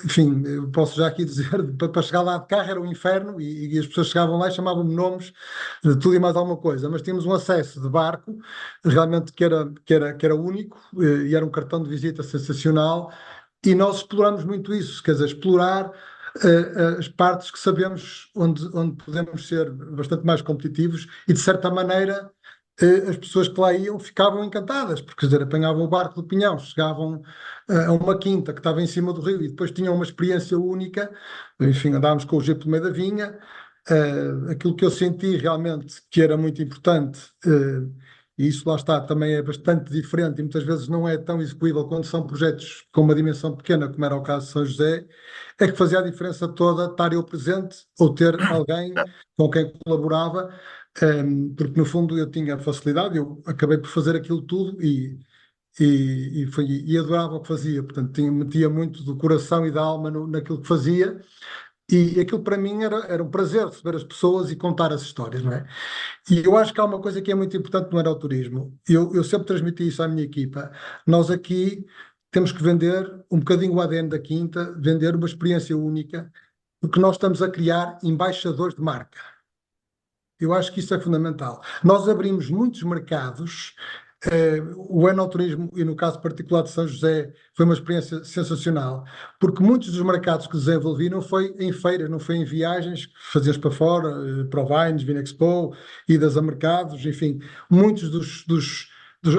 enfim, eu posso já aqui dizer, para chegar lá de carro era um inferno e as pessoas chegavam lá e chamavam-me nomes de tudo e mais alguma coisa, mas tínhamos um acesso de barco realmente que era único, e era um cartão de visita sensacional, e nós exploramos muito isso, quer dizer, explorar as partes que sabemos onde podemos ser bastante mais competitivos e, de certa maneira, as pessoas que lá iam ficavam encantadas, porque, quer dizer, apanhavam o barco do Pinhão, chegavam a uma quinta que estava em cima do rio e depois tinham uma experiência única, enfim, andávamos com o jeep no meio da vinha. Aquilo que eu senti realmente que era muito importante, e isso lá está, também é bastante diferente e muitas vezes não é tão execuível quando são projetos com uma dimensão pequena, como era o caso de São José, é que fazia a diferença toda estar eu presente ou ter alguém com quem colaborava, porque no fundo eu tinha facilidade, eu acabei por fazer aquilo tudo e adorava o que fazia, portanto metia muito do coração e da alma naquilo que fazia, e aquilo para mim era um prazer receber as pessoas e contar as histórias, não é? E eu acho que há uma coisa que é muito importante no aeroturismo, eu sempre transmiti isso à minha equipa, nós aqui temos que vender um bocadinho o ADN da Quinta, vender uma experiência única, porque nós estamos a criar embaixadores de marca. Eu acho que isso é fundamental. Nós abrimos muitos mercados. O enoturismo, e no caso particular de São José, foi uma experiência sensacional, porque muitos dos mercados que desenvolvi não foi em feiras, não foi em viagens que fazias para fora, para o Vines, Vinexpo, idas a mercados, enfim, muitos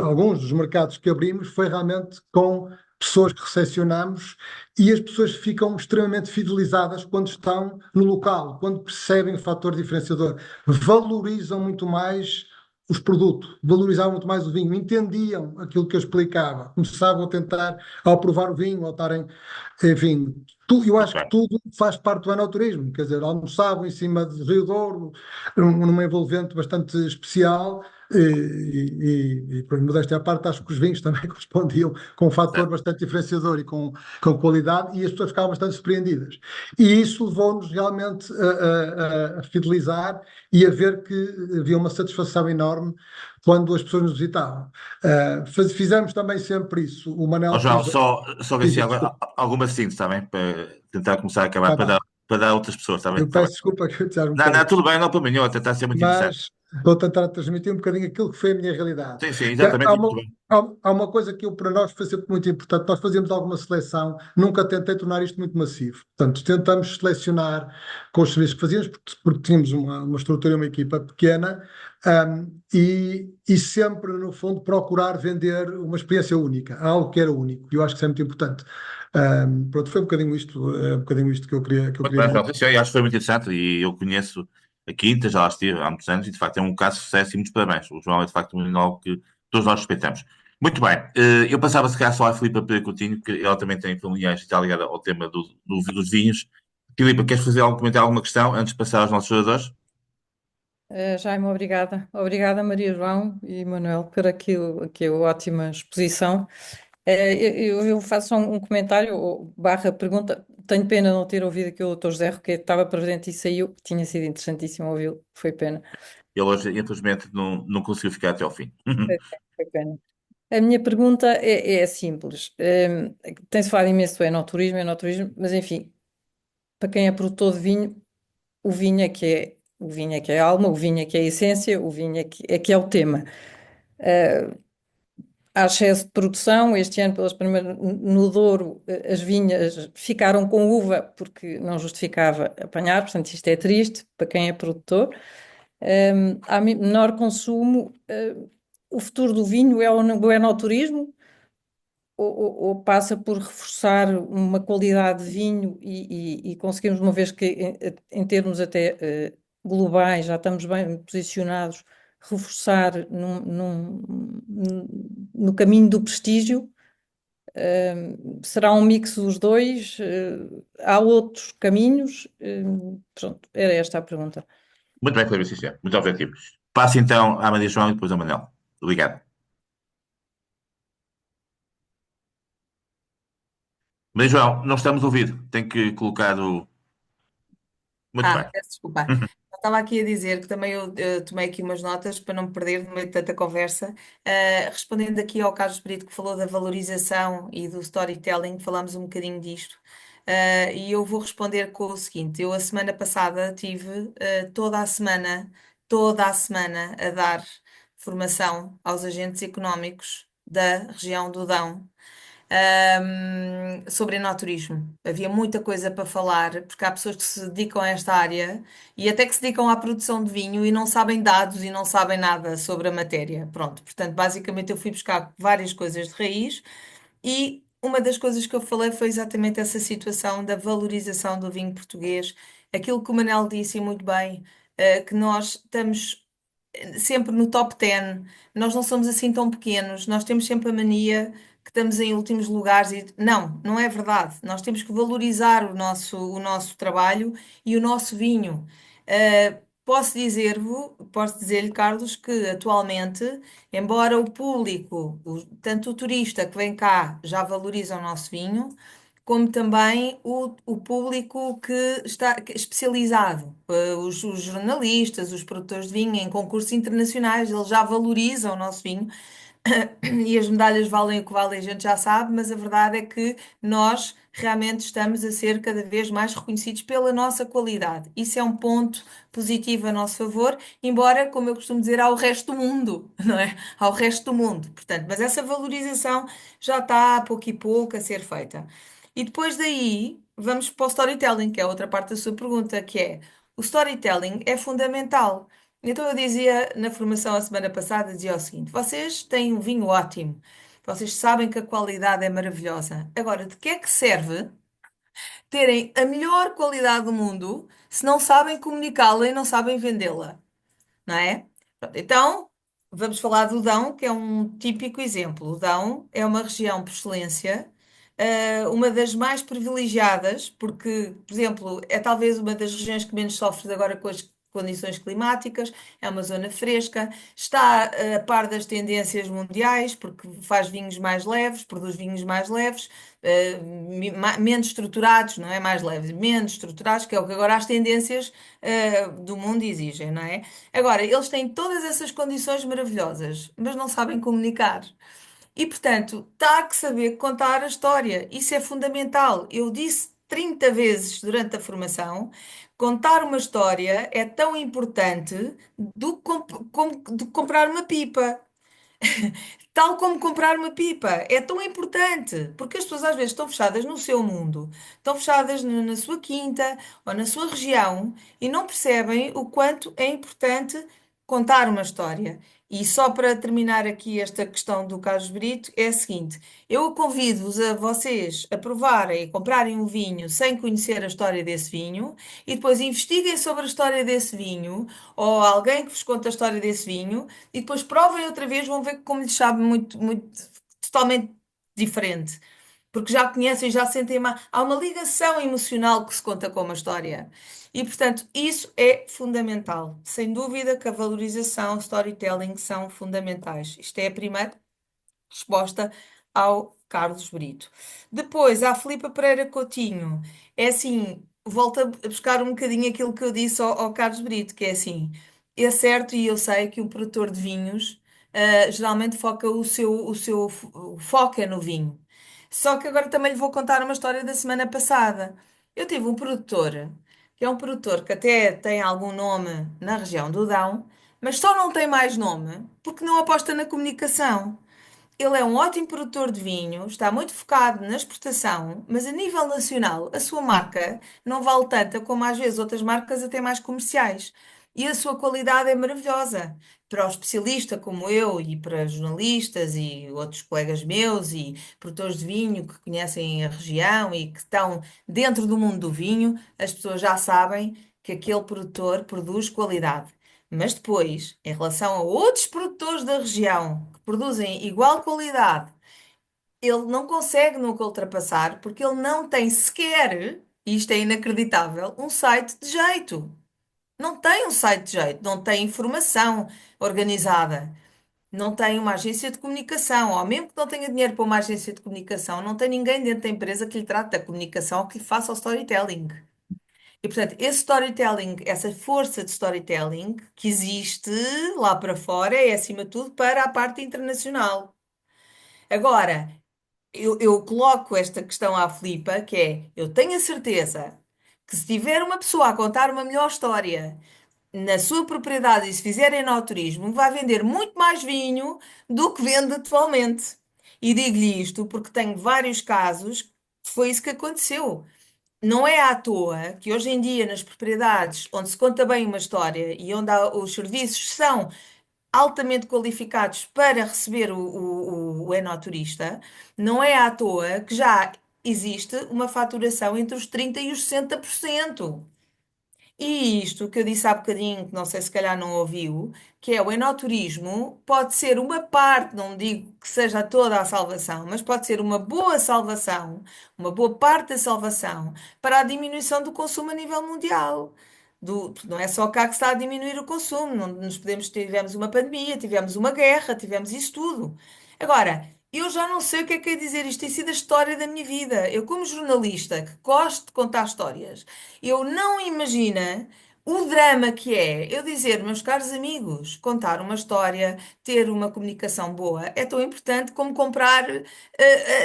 alguns dos mercados que abrimos foi realmente com pessoas que recepcionamos, e as pessoas ficam extremamente fidelizadas quando estão no local, quando percebem o fator diferenciador, valorizam muito mais os produtos, valorizavam muito mais o vinho, entendiam aquilo que eu explicava, começavam a tentar, ao provar o vinho, ao estarem, enfim, eu acho que tudo faz parte do enoturismo, quer dizer, almoçavam em cima de Rio Douro, numa envolvente bastante especial, por modéstia à parte, acho que os vinhos também correspondiam com um fator bastante diferenciador e com qualidade, e as pessoas ficavam bastante surpreendidas. E isso levou-nos realmente a fidelizar e a ver que havia uma satisfação enorme quando as pessoas nos visitavam. Fizemos também sempre isso. O Ó, Manel João, fez. só que Diz, assim, desculpa. alguma síntese, está bem? Para tentar começar a acabar, Está bem. para dar a outras pessoas, está bem? Eu Está bem. peço desculpa que eu te um Não, não, bocadinho. tudo bem, não para mim, eu tentar ser muito interessante. Mas vou tentar transmitir um bocadinho aquilo que foi a minha realidade. Sim, sim, Que exatamente, e muito bem. há uma coisa que para nós foi sempre muito importante, nós fazíamos alguma seleção, nunca tentei tornar isto muito massivo. Portanto, tentamos selecionar com os serviços que fazíamos, porque tínhamos uma estrutura e uma equipa pequena, e sempre, no fundo, procurar vender uma experiência única, algo que era único. E eu acho que isso é muito importante. Pronto, foi um bocadinho isto que eu queria, Muito bem, dizer. pronto, isso eu acho que foi muito interessante e eu conheço a Quinta, já lá estive há muitos anos e de facto é um caso de sucesso e muitos parabéns. O João é de facto um enólogo que todos nós respeitamos. Muito bem, eu passava se calhar só à Filipa Pereira Coutinho, que ela também tem familiares e está ligada ao tema dos vinhos. Filipa, queres fazer algum comentário, alguma questão antes de passar aos nossos oradores? Jaime, obrigada. Obrigada, Maria João e Manuel, por aqui ótima exposição. Eu faço só um comentário, ou barra pergunta. Tenho pena não ter ouvido aqui o Dr. José Roquete, estava presente e saiu. Tinha sido interessantíssimo ouvi-lo, foi pena. Ele hoje, infelizmente, não conseguiu ficar até ao fim. Foi pena. A minha pergunta é simples. Tem-se falado imenso do enoturismo, mas enfim, para quem é produtor de vinho, o vinho é que é a alma, o vinho é que é a essência, o vinho é que é o tema. Há excesso de produção. Este ano, pelas primeiras, no Douro, as vinhas ficaram com uva porque não justificava apanhar, portanto, isto é triste para quem é produtor. Há menor consumo. O futuro do vinho é o enoturismo ou passa por reforçar uma qualidade de vinho e conseguimos, uma vez que em termos até globais já estamos bem posicionados, reforçar no caminho do prestígio. Será um mix dos dois? Há outros caminhos? Pronto, era esta a pergunta. Muito bem, Filipe, sim, senhor. Muito objetivo. Passo então à Maria João e depois ao Manel. Obrigado. Maria João, não estamos a ouvir. Tem que colocar o. Muito bem. Peço desculpa. Eu estava aqui a dizer que também eu tomei aqui umas notas para não me perder no meio de tanta conversa. Respondendo aqui ao Carlos Brito que falou da valorização e do storytelling, falámos um bocadinho disto. E eu vou responder com o seguinte: eu a semana passada tive toda a semana a dar formação aos agentes económicos da região do Dão sobre enoturismo. Havia muita coisa para falar, porque há pessoas que se dedicam a esta área e até que se dedicam à produção de vinho e não sabem dados e não sabem nada sobre a matéria. Pronto, portanto, basicamente eu fui buscar várias coisas de raiz e uma das coisas que eu falei foi exatamente essa situação da valorização do vinho português. Aquilo que o Manel disse e muito bem, que nós estamos sempre no top 10. Nós não somos assim tão pequenos, nós temos sempre a mania que estamos em últimos lugares e não é verdade. Nós temos que valorizar o nosso trabalho e o nosso vinho. Posso dizer-lhe, Carlos, que atualmente, embora o público, tanto o turista que vem cá já valoriza o nosso vinho, como também o público que está especializado, os jornalistas, os produtores de vinho em concursos internacionais, eles já valorizam o nosso vinho e as medalhas valem o que valem, a gente já sabe, mas a verdade é que nós realmente estamos a ser cada vez mais reconhecidos pela nossa qualidade. Isso é um ponto positivo a nosso favor, embora, como eu costumo dizer, ao resto do mundo, não é? Ao resto do mundo. Portanto, mas essa valorização já está a pouco e pouco a ser feita. E depois daí, vamos para o storytelling, que é outra parte da sua pergunta, que é o storytelling é fundamental. Então eu dizia na formação a semana passada, dizia o seguinte: vocês têm um vinho ótimo, vocês sabem que a qualidade é maravilhosa. Agora, de que é que serve terem a melhor qualidade do mundo se não sabem comunicá-la e não sabem vendê-la? Não é? Pronto, então, vamos falar do Dão, que é um típico exemplo. O Dão é uma região por excelência, uma das mais privilegiadas, porque, por exemplo, é talvez uma das regiões que menos sofre agora condições climáticas, é uma zona fresca, está a par das tendências mundiais, porque faz vinhos mais leves, produz vinhos mais leves, menos estruturados, não é mais leves, menos estruturados, que é o que agora as tendências, do mundo exigem, não é? Agora, eles têm todas essas condições maravilhosas, mas não sabem comunicar. E, portanto, está que saber contar a história. Isso é fundamental. Eu disse 30 vezes durante a formação, contar uma história é tão importante do que comprar uma pipa. Tal como comprar uma pipa. É tão importante, porque as pessoas às vezes estão fechadas no seu mundo, estão fechadas na sua quinta ou na sua região e não percebem o quanto é importante contar uma história. E só para terminar aqui esta questão do Carlos Brito, é a seguinte: eu convido-vos a vocês a provarem e comprarem um vinho sem conhecer a história desse vinho e depois investiguem sobre a história desse vinho ou alguém que vos conta a história desse vinho e depois provem outra vez, vão ver como lhes sabe muito, muito, totalmente diferente. Porque já conhecem, já sentem há uma ligação emocional que se conta com uma história. E, portanto, isso é fundamental. Sem dúvida que a valorização, o storytelling são fundamentais. Isto é a primeira resposta ao Carlos Brito. Depois, à Filipa Pereira Coutinho, é assim, volto a buscar um bocadinho aquilo que eu disse ao Carlos Brito, que é assim, é certo e eu sei que um produtor de vinhos geralmente foca o foco é no vinho. Só que agora também lhe vou contar uma história da semana passada. Eu tive um produtor, que é um produtor que até tem algum nome na região do Dão, mas só não tem mais nome porque não aposta na comunicação. Ele é um ótimo produtor de vinho, está muito focado na exportação, mas a nível nacional, a sua marca não vale tanto como às vezes outras marcas até mais comerciais. E a sua qualidade é maravilhosa. Para o especialista como eu e para jornalistas e outros colegas meus e produtores de vinho que conhecem a região e que estão dentro do mundo do vinho, as pessoas já sabem que aquele produtor produz qualidade. Mas depois, em relação a outros produtores da região que produzem igual qualidade, ele não consegue nunca ultrapassar porque ele não tem sequer, e isto é inacreditável, um site de jeito. Não tem um site de jeito, não tem informação organizada, não tem uma agência de comunicação, ou mesmo que não tenha dinheiro para uma agência de comunicação, não tem ninguém dentro da empresa que lhe trate da comunicação ou que lhe faça o storytelling. E, portanto, esse storytelling, essa força de storytelling que existe lá para fora é, acima de tudo, para a parte internacional. Agora, eu coloco esta questão à Filipa, que é, eu tenho a certeza que se tiver uma pessoa a contar uma melhor história na sua propriedade e se fizer enoturismo, vai vender muito mais vinho do que vende atualmente. E digo-lhe isto porque tenho vários casos que foi isso que aconteceu. Não é à toa que hoje em dia, nas propriedades onde se conta bem uma história e onde os serviços são altamente qualificados para receber o enoturista, não é à toa que já existe uma faturação entre os 30% e os 60%. E isto que eu disse há bocadinho, que não sei se calhar não ouviu, que é o enoturismo, pode ser uma parte, não digo que seja toda a salvação, mas pode ser uma boa salvação, uma boa parte da salvação para a diminuição do consumo a nível mundial. Não é só cá que está a diminuir o consumo, não nos podemos, tivemos uma pandemia, tivemos uma guerra, tivemos isso tudo. Agora, eu já não sei o que é dizer, isto tem sido a história da minha vida. Eu, como jornalista, que gosto de contar histórias, eu não imagina o drama que é eu dizer, meus caros amigos, contar uma história, ter uma comunicação boa, é tão importante como comprar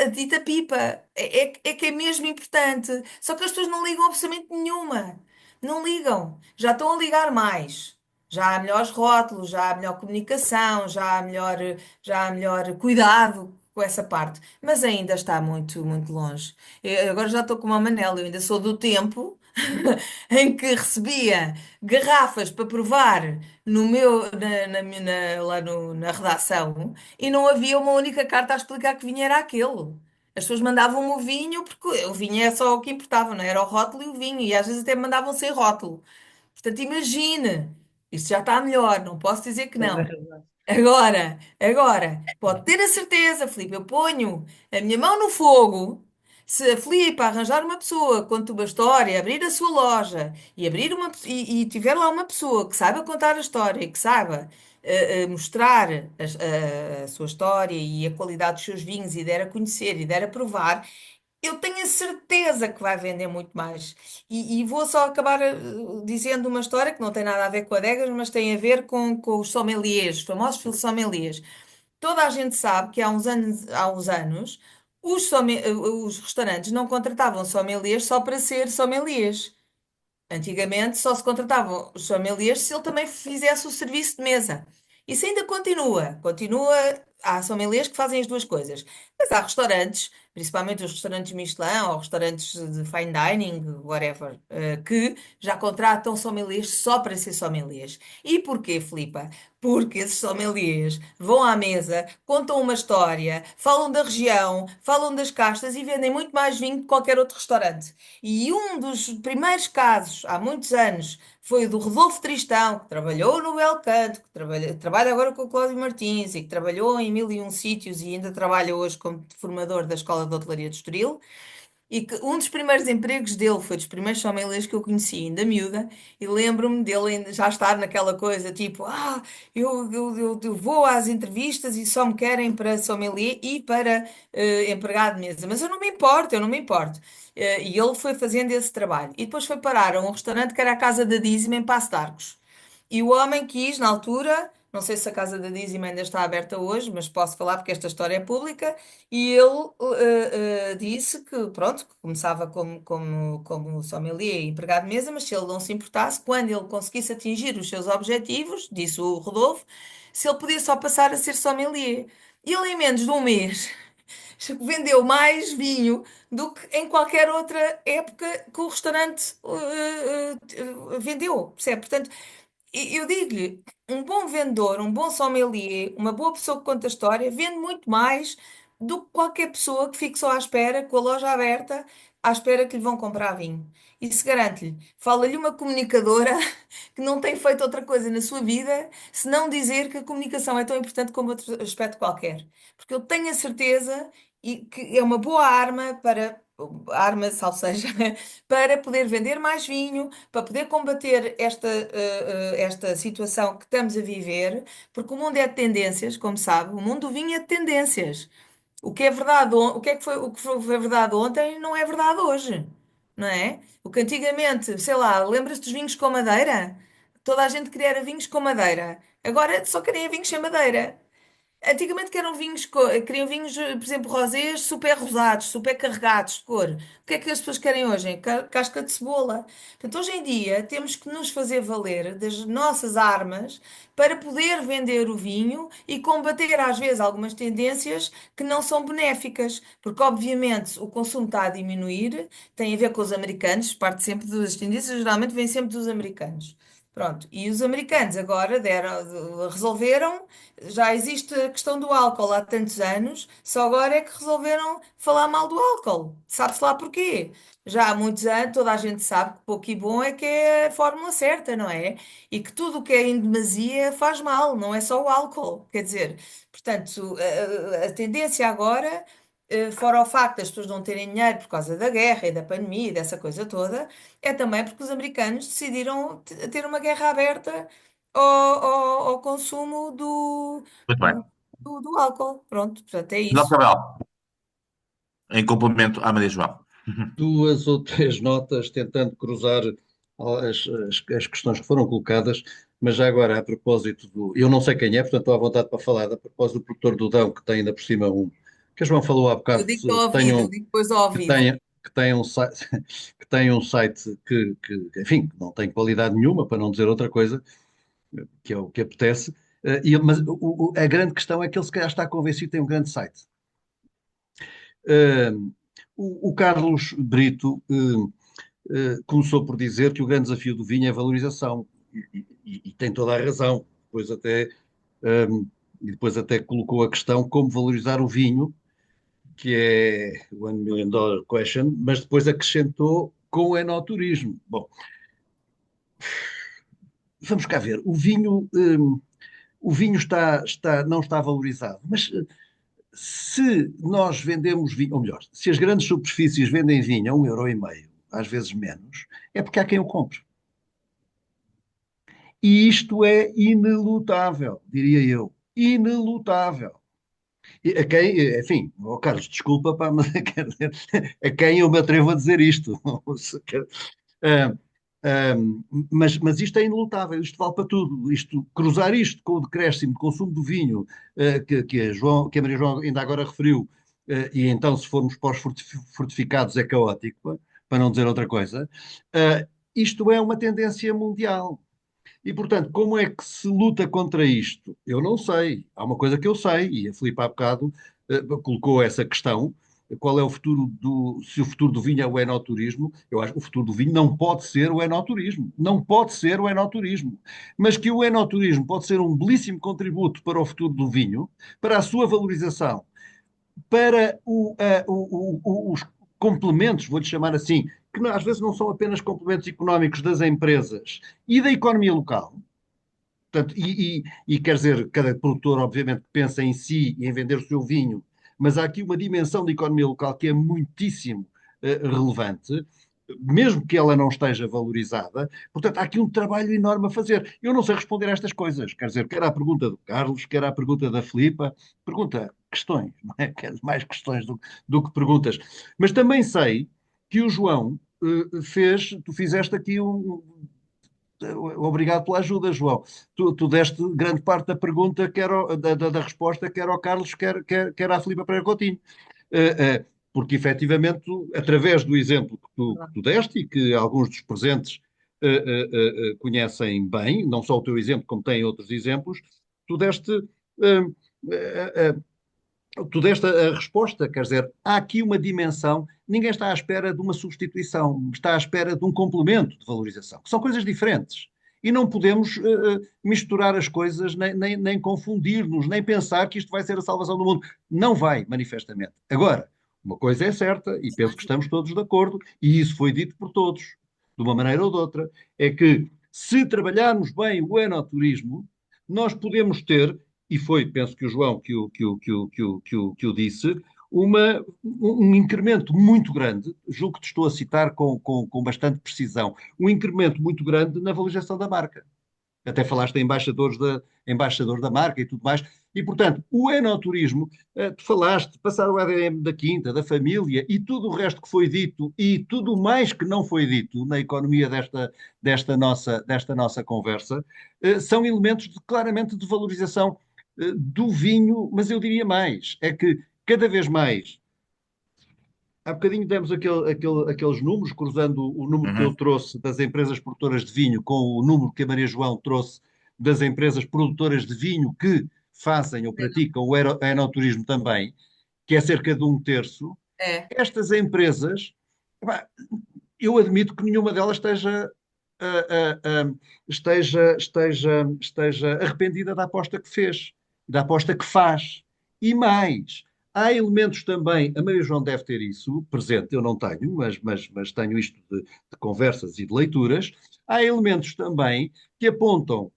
a dita pipa. É que é mesmo importante. Só que as pessoas não ligam absolutamente nenhuma. Não ligam. Já estão a ligar mais. Já há melhores rótulos, já há melhor comunicação, já há melhor cuidado com essa parte. Mas ainda está muito, muito longe. Eu agora já estou como a Manela, eu ainda sou do tempo em que recebia garrafas para provar no meu, lá na redação e não havia uma única carta a explicar que vinho era aquele. As pessoas mandavam-me o vinho porque o vinho é só o que importava, não era o rótulo e o vinho, e às vezes até me mandavam sem rótulo. Portanto, imagine, isto já está melhor, não posso dizer que Pois é não. verdade. Agora, pode ter a certeza, Filipe, eu ponho a minha mão no fogo Se a Filipa arranjar uma pessoa, conta uma história, abrir a sua loja e tiver lá uma pessoa que saiba contar a história e que saiba mostrar a sua história e a qualidade dos seus vinhos e der a conhecer e der a provar, eu tenho a certeza que vai vender muito mais. E vou só acabar dizendo uma história que não tem nada a ver com adegas, mas tem a ver com os sommeliers, os famosos sommeliers. Toda a gente sabe que há uns anos os restaurantes não contratavam sommeliers só para ser sommeliers. Antigamente só se contratavam os sommeliers se ele também fizesse o serviço de mesa. Isso ainda continua. Continua. Há sommeliers que fazem as duas coisas. Mas há restaurantes, principalmente os restaurantes Michelin ou restaurantes de fine dining, whatever, que já contratam sommeliers só para ser sommeliers. E porquê, Filipa? Porque esses sommeliers vão à mesa, contam uma história, falam da região, falam das castas e vendem muito mais vinho que qualquer outro restaurante. E um dos primeiros casos, há muitos anos, foi o do Rodolfo Tristão, que trabalhou no Bel Canto, que trabalha agora com o Cláudio Martins e que trabalhou em mil e um sítios e ainda trabalha hoje como formador da Escola de Hotelaria de Estoril. E que um dos primeiros empregos dele foi dos primeiros sommeliers que eu conheci, ainda miúda, e lembro-me dele ainda já estar naquela coisa tipo: eu vou às entrevistas e só me querem para sommelier e para empregado de mesa, mas eu não me importo, eu não me importo. E ele foi fazendo esse trabalho. E depois foi parar a um restaurante que era a Casa da Dízima em Passo de Arcos. E o homem quis, na altura, não sei se a Casa da Dízima ainda está aberta hoje, mas posso falar porque esta história é pública. E ele disse que, pronto, que começava como sommelier e empregado de mesa, mas se ele não se importasse, quando ele conseguisse atingir os seus objetivos, disse o Rodolfo, se ele podia só passar a ser sommelier. E ele, em menos de um mês, vendeu mais vinho do que em qualquer outra época que o restaurante vendeu, percebe? Portanto, eu digo-lhe, um bom vendedor, um bom sommelier, uma boa pessoa que conta história, vende muito mais do que qualquer pessoa que fique só à espera, com a loja aberta, à espera que lhe vão comprar vinho. Isso garante-lhe. Fala-lhe uma comunicadora que não tem feito outra coisa na sua vida senão dizer que a comunicação é tão importante como outro aspecto qualquer. Porque eu tenho a certeza e que é uma boa arma para. Arma, salvo seja, para poder vender mais vinho, para poder combater esta situação que estamos a viver, porque o mundo é de tendências, como sabe, o mundo do vinho é de tendências. O que é verdade, o que foi verdade ontem não é verdade hoje, não é? O que antigamente, sei lá, lembra-se dos vinhos com madeira? Toda a gente queria era vinhos com madeira. Agora só querem vinhos sem madeira. Antigamente queriam vinhos, por exemplo, rosés super rosados, super carregados de cor. O que é que as pessoas querem hoje? Casca de cebola. Portanto, hoje em dia temos que nos fazer valer das nossas armas para poder vender o vinho e combater às vezes algumas tendências que não são benéficas, porque obviamente o consumo está a diminuir, tem a ver com os americanos, parte sempre das tendências, geralmente vem sempre dos americanos. Pronto, e os americanos agora resolveram. Já existe a questão do álcool há tantos anos, só agora é que resolveram falar mal do álcool. Sabe-se lá porquê? Já há muitos anos, toda a gente sabe que pouco e bom é que é a fórmula certa, não é? E que tudo o que é em demasia faz mal, não é só o álcool. Quer dizer, portanto, a tendência agora, fora o facto das pessoas não terem dinheiro por causa da guerra e da pandemia e dessa coisa toda, é também porque os americanos decidiram ter uma guerra aberta ao consumo Muito bem. do álcool. Pronto, portanto, é Não, isso. Cabral, em complemento à Maria João. Duas ou três notas tentando cruzar as questões que foram colocadas, mas já agora a propósito do. Eu não sei quem é, portanto estou à vontade para falar, a propósito do produtor do Dão, que tem ainda por cima um. Que a João falou há Eu bocado, digo ao que tem ouvido, um, eu digo depois ao que ouvido. tem, que tem um site, que tem um site enfim, que não tem qualidade nenhuma, para não dizer outra coisa, que é o que apetece. Mas a grande questão é que ele se calhar está convencido que tem um grande site. Uh, o Carlos Brito começou por dizer que o grande desafio do vinho é a valorização, e tem toda a razão. E depois até colocou a questão como valorizar o vinho, que é o One Million Dollar Question, mas depois acrescentou com o enoturismo. Bom, vamos cá ver. O vinho não está valorizado, mas se nós vendemos vinho, ou melhor, se as grandes superfícies vendem vinho a 1,5 euro, às vezes menos, é porque há quem o compre. E isto é inelutável, diria eu. Inelutável. E a quem, enfim, Carlos, desculpa, pá, mas quer dizer, a quem eu me atrevo a dizer isto? Ah, ah, mas isto é inelutável, isto vale para tudo. Cruzar isto com o decréscimo de consumo do vinho, que a Maria João ainda agora referiu, e então, se formos para os fortificados, é caótico, pá, para não dizer outra coisa. Isto é uma tendência mundial. E, portanto, como é que se luta contra isto? Eu não sei. Há uma coisa que eu sei, e a Filipe há bocado colocou essa questão, qual é o futuro se o futuro do vinho é o enoturismo. Eu acho que o futuro do vinho não pode ser o enoturismo. Não pode ser o enoturismo. Mas que o enoturismo pode ser um belíssimo contributo para o futuro do vinho, para a sua valorização, para os complementos, vou-lhe chamar assim, que às vezes não são apenas complementos económicos das empresas e da economia local. Portanto, e quer dizer, cada produtor, obviamente, pensa em si e em vender o seu vinho, mas há aqui uma dimensão da economia local que é muitíssimo relevante, mesmo que ela não esteja valorizada. Portanto, há aqui um trabalho enorme a fazer. Eu não sei responder a estas coisas, quer dizer, quer à pergunta do Carlos, quer à pergunta da Filipa, pergunta questões, não é? Quer mais questões do que perguntas. Mas também sei que o João tu fizeste aqui Obrigado pela ajuda, João. Tu deste grande parte da pergunta, da resposta, quer ao Carlos, quer à Filipe Pereira Coutinho. Porque, efetivamente, através do exemplo que tu deste e que alguns dos presentes conhecem bem, não só o teu exemplo, como têm outros exemplos, tu deste, uh, uh, tu deste a resposta, quer dizer, há aqui uma dimensão, ninguém está à espera de uma substituição, está à espera de um complemento de valorização, que são coisas diferentes. E não podemos misturar as coisas, nem confundir-nos, nem pensar que isto vai ser a salvação do mundo. Não vai, manifestamente. Agora, uma coisa é certa, e penso que estamos todos de acordo, e isso foi dito por todos, de uma maneira ou de outra, é que se trabalharmos bem o enoturismo, nós podemos ter, e foi, penso que o João que o disse, um incremento muito grande, julgo que te estou a citar com bastante precisão, um incremento muito grande na valorização da marca. Até falaste em embaixador da marca e tudo mais. E, portanto, o enoturismo, tu falaste, passar o ADM da quinta, da família e tudo o resto que foi dito e tudo mais que não foi dito na economia desta nossa conversa, são elementos claramente de valorização do vinho, mas eu diria mais, é que cada vez mais, há bocadinho demos aqueles números, cruzando o número que eu trouxe das empresas produtoras de vinho com o número que a Maria João trouxe das empresas produtoras de vinho que fazem ou praticam o enoturismo também, que é cerca de 1/3. Estas empresas, eu admito que nenhuma delas esteja arrependida da aposta que fez, da aposta que faz. E mais, há elementos também, a Maria João deve ter isso presente, eu não tenho, mas tenho isto de conversas e de leituras. Há elementos também que apontam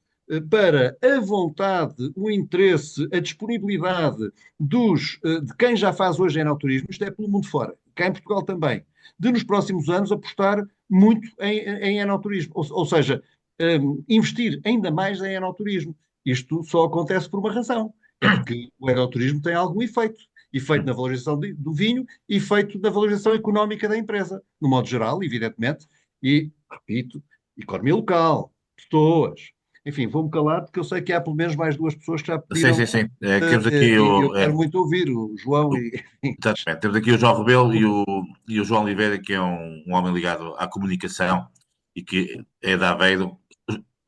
para a vontade, o interesse, a disponibilidade de quem já faz hoje enoturismo, isto é pelo mundo fora, cá em Portugal também, de nos próximos anos apostar muito em enoturismo, ou seja, investir ainda mais em enoturismo. Isto só acontece por uma razão, é porque o enoturismo tem algum efeito na valorização do vinho, efeito na valorização económica da empresa, no modo geral, evidentemente, e, repito, economia local, pessoas. Enfim, vou-me calar porque eu sei que há pelo menos mais duas pessoas que já pediram. Sim. Temos aqui e eu quero muito ouvir o João Exatamente. Temos aqui o João Rebelo e o João Oliveira, que é um homem ligado à comunicação e que é da Aveiro.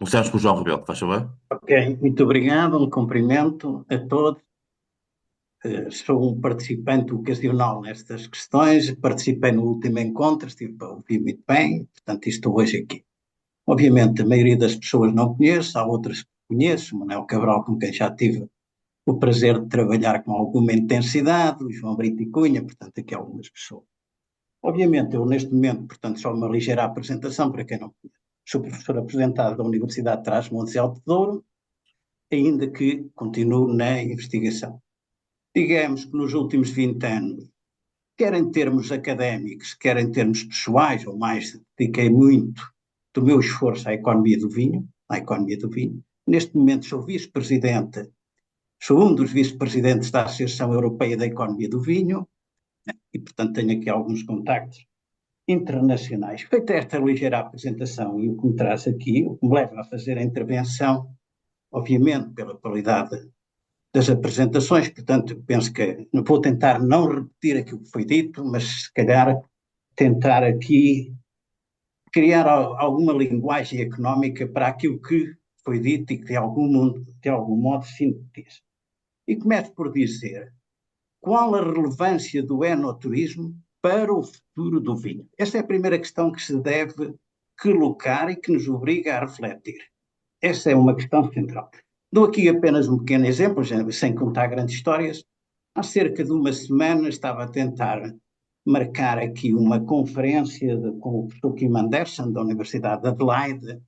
Começamos com o João Rebelo, faz favor. Ok, muito obrigado, um cumprimento a todos. Sou um participante ocasional nestas questões, participei no último encontro, estive para ouvir muito bem, portanto estou hoje aqui. Obviamente a maioria das pessoas não conheço, há outras que conheço, Manuel Cabral, com quem já tive o prazer de trabalhar com alguma intensidade, o João Brito e Cunha, portanto aqui algumas pessoas. Obviamente eu neste momento, portanto só uma ligeira apresentação para quem não conhece. Sou professor aposentado da Universidade de Trás-os-Montes e Alto Douro, ainda que continuo na investigação. digamos que nos últimos 20 anos, quer em termos académicos, quer em termos pessoais, ou mais, dediquei muito do meu esforço à economia do vinho, Neste momento sou vice-presidente, sou um dos vice-presidentes da Associação Europeia da Economia do Vinho, e, portanto, tenho aqui alguns contactos internacionais. Feita esta ligeira apresentação e o que me traz aqui, o que me leva a fazer a intervenção, obviamente, pela qualidade das apresentações, portanto, penso que vou tentar não repetir aquilo que foi dito, mas se calhar tentar aqui criar alguma linguagem económica para aquilo que foi dito e que de algum modo sintetiza. E começo por dizer qual a relevância do enoturismo para o futuro do vinho. Esta é a primeira questão que se deve colocar e que nos obriga a refletir. Essa é uma questão central. Dou aqui apenas um pequeno exemplo, sem contar grandes histórias. Há cerca de uma semana estava a tentar marcar aqui uma conferência com o professor Kim Anderson, da Universidade de Adelaide,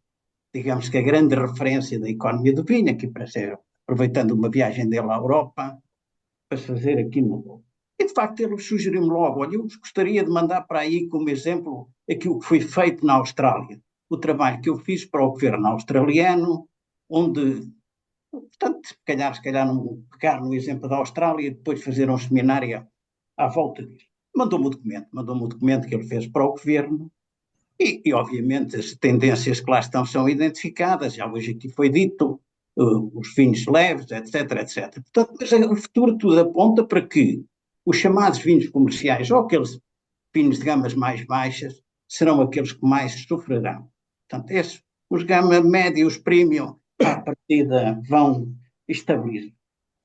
digamos que a grande referência da economia do vinho, aqui para ser, aproveitando uma viagem dele à Europa, para se fazer aqui no Globo. E, de facto, ele sugeriu-me logo, olha, eu gostaria de mandar para aí como exemplo aquilo que foi feito na Austrália, o trabalho que eu fiz para o governo australiano, onde, portanto, se calhar não pegar no exemplo da Austrália e depois fazer um seminário à volta disso. Mandou-me o documento que ele fez para o governo e, obviamente, as tendências que lá estão são identificadas, já hoje aqui foi dito, os vinhos leves, etc. Portanto, mas o futuro tudo aponta para que os chamados vinhos comerciais, ou aqueles vinhos de gamas mais baixas, serão aqueles que mais sofrerão. Portanto, os gama média, os premium, à partida vão estabilizar.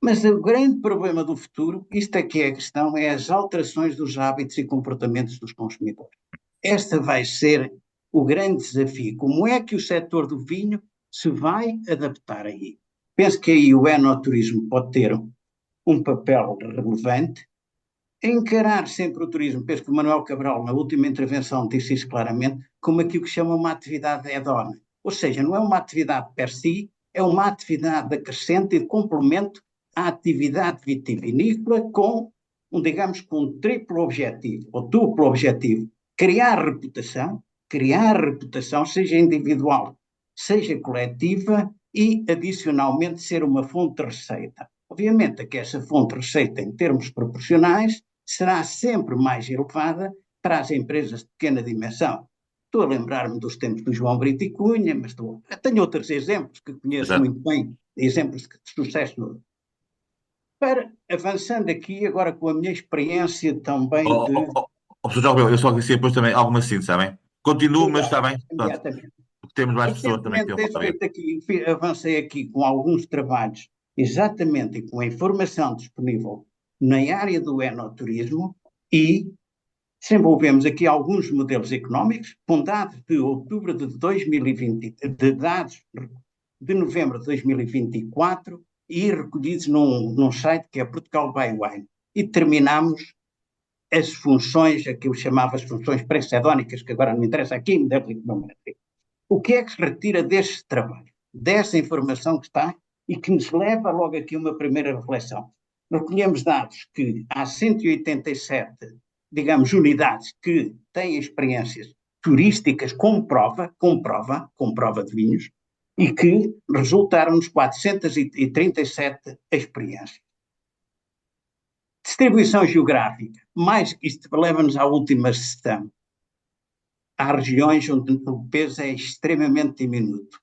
Mas o grande problema do futuro, isto é que é a questão, é as alterações dos hábitos e comportamentos dos consumidores. Este vai ser o grande desafio. Como é que o setor do vinho se vai adaptar aí? Penso que aí o enoturismo pode ter um papel relevante. Encarar sempre o turismo, penso que o Manuel Cabral, na última intervenção, disse isso claramente, como aquilo que chama uma atividade add-on. Ou seja, não é uma atividade per si, é uma atividade acrescente e de complemento à atividade vitivinícola com um triplo objetivo, ou duplo objetivo, criar reputação, seja individual, seja coletiva, e, adicionalmente, ser uma fonte de receita. Obviamente que essa fonte de receita, em termos proporcionais, será sempre mais elevada para as empresas de pequena dimensão. Estou a lembrar-me dos tempos do João Brito e Cunha, mas tenho outros exemplos que conheço muito bem, exemplos de sucesso. Avançando aqui, agora com a minha experiência também Professor João, eu só queria depois também alguma síntese, está bem? Continuo, mas está bem. Imediatamente. Porque temos mais pessoas também que querem falar. Avancei aqui com alguns trabalhos, exatamente, e com a informação disponível na área do enoturismo, e desenvolvemos aqui alguns modelos económicos, com dados de outubro de 2020, de dados de novembro de 2024, e recolhidos num site que é Portugal by Wine. E determinamos as funções, aquilo que chamava as funções pré-sedónicas, que agora não interessa aqui, modelo econométrico. O que é que se retira deste trabalho, dessa informação que está e que nos leva logo aqui a uma primeira reflexão? Recolhemos dados que há 187, digamos, unidades que têm experiências turísticas com prova de vinhos, e que resultaram-nos 437 experiências. Distribuição geográfica, mais isto leva-nos à última sessão. Há regiões onde o peso é extremamente diminuto.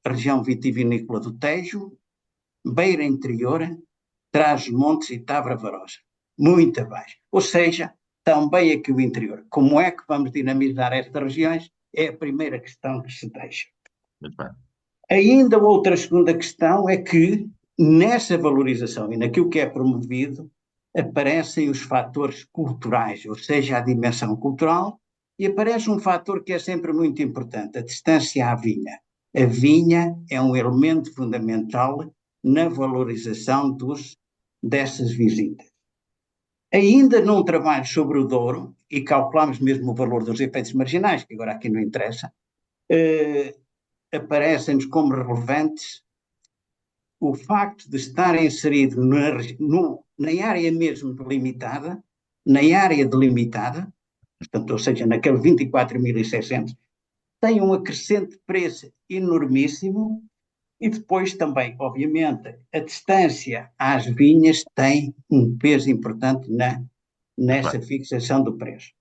A região vitivinícola do Tejo, Beira Interior, Trás-os-Montes e Tavra-Varosa. Muito abaixo. Ou seja, também aqui o interior. Como é que vamos dinamizar estas regiões? É a primeira questão que se deixa. Muito bem. Ainda outra segunda questão é que nessa valorização e naquilo que é promovido aparecem os fatores culturais, ou seja, a dimensão cultural, e aparece um fator que é sempre muito importante, a distância à vinha. A vinha é um elemento fundamental na valorização dessas visitas. Ainda num trabalho sobre o Douro, e calculamos mesmo o valor dos efeitos marginais, que agora aqui não interessa, aparecem-nos como relevantes o facto de estar inserido na área mesmo delimitada, portanto, ou seja, naquele 24.600, tem um acrescente de preço enormíssimo e depois também, obviamente, a distância às vinhas tem um peso importante nessa fixação do preço.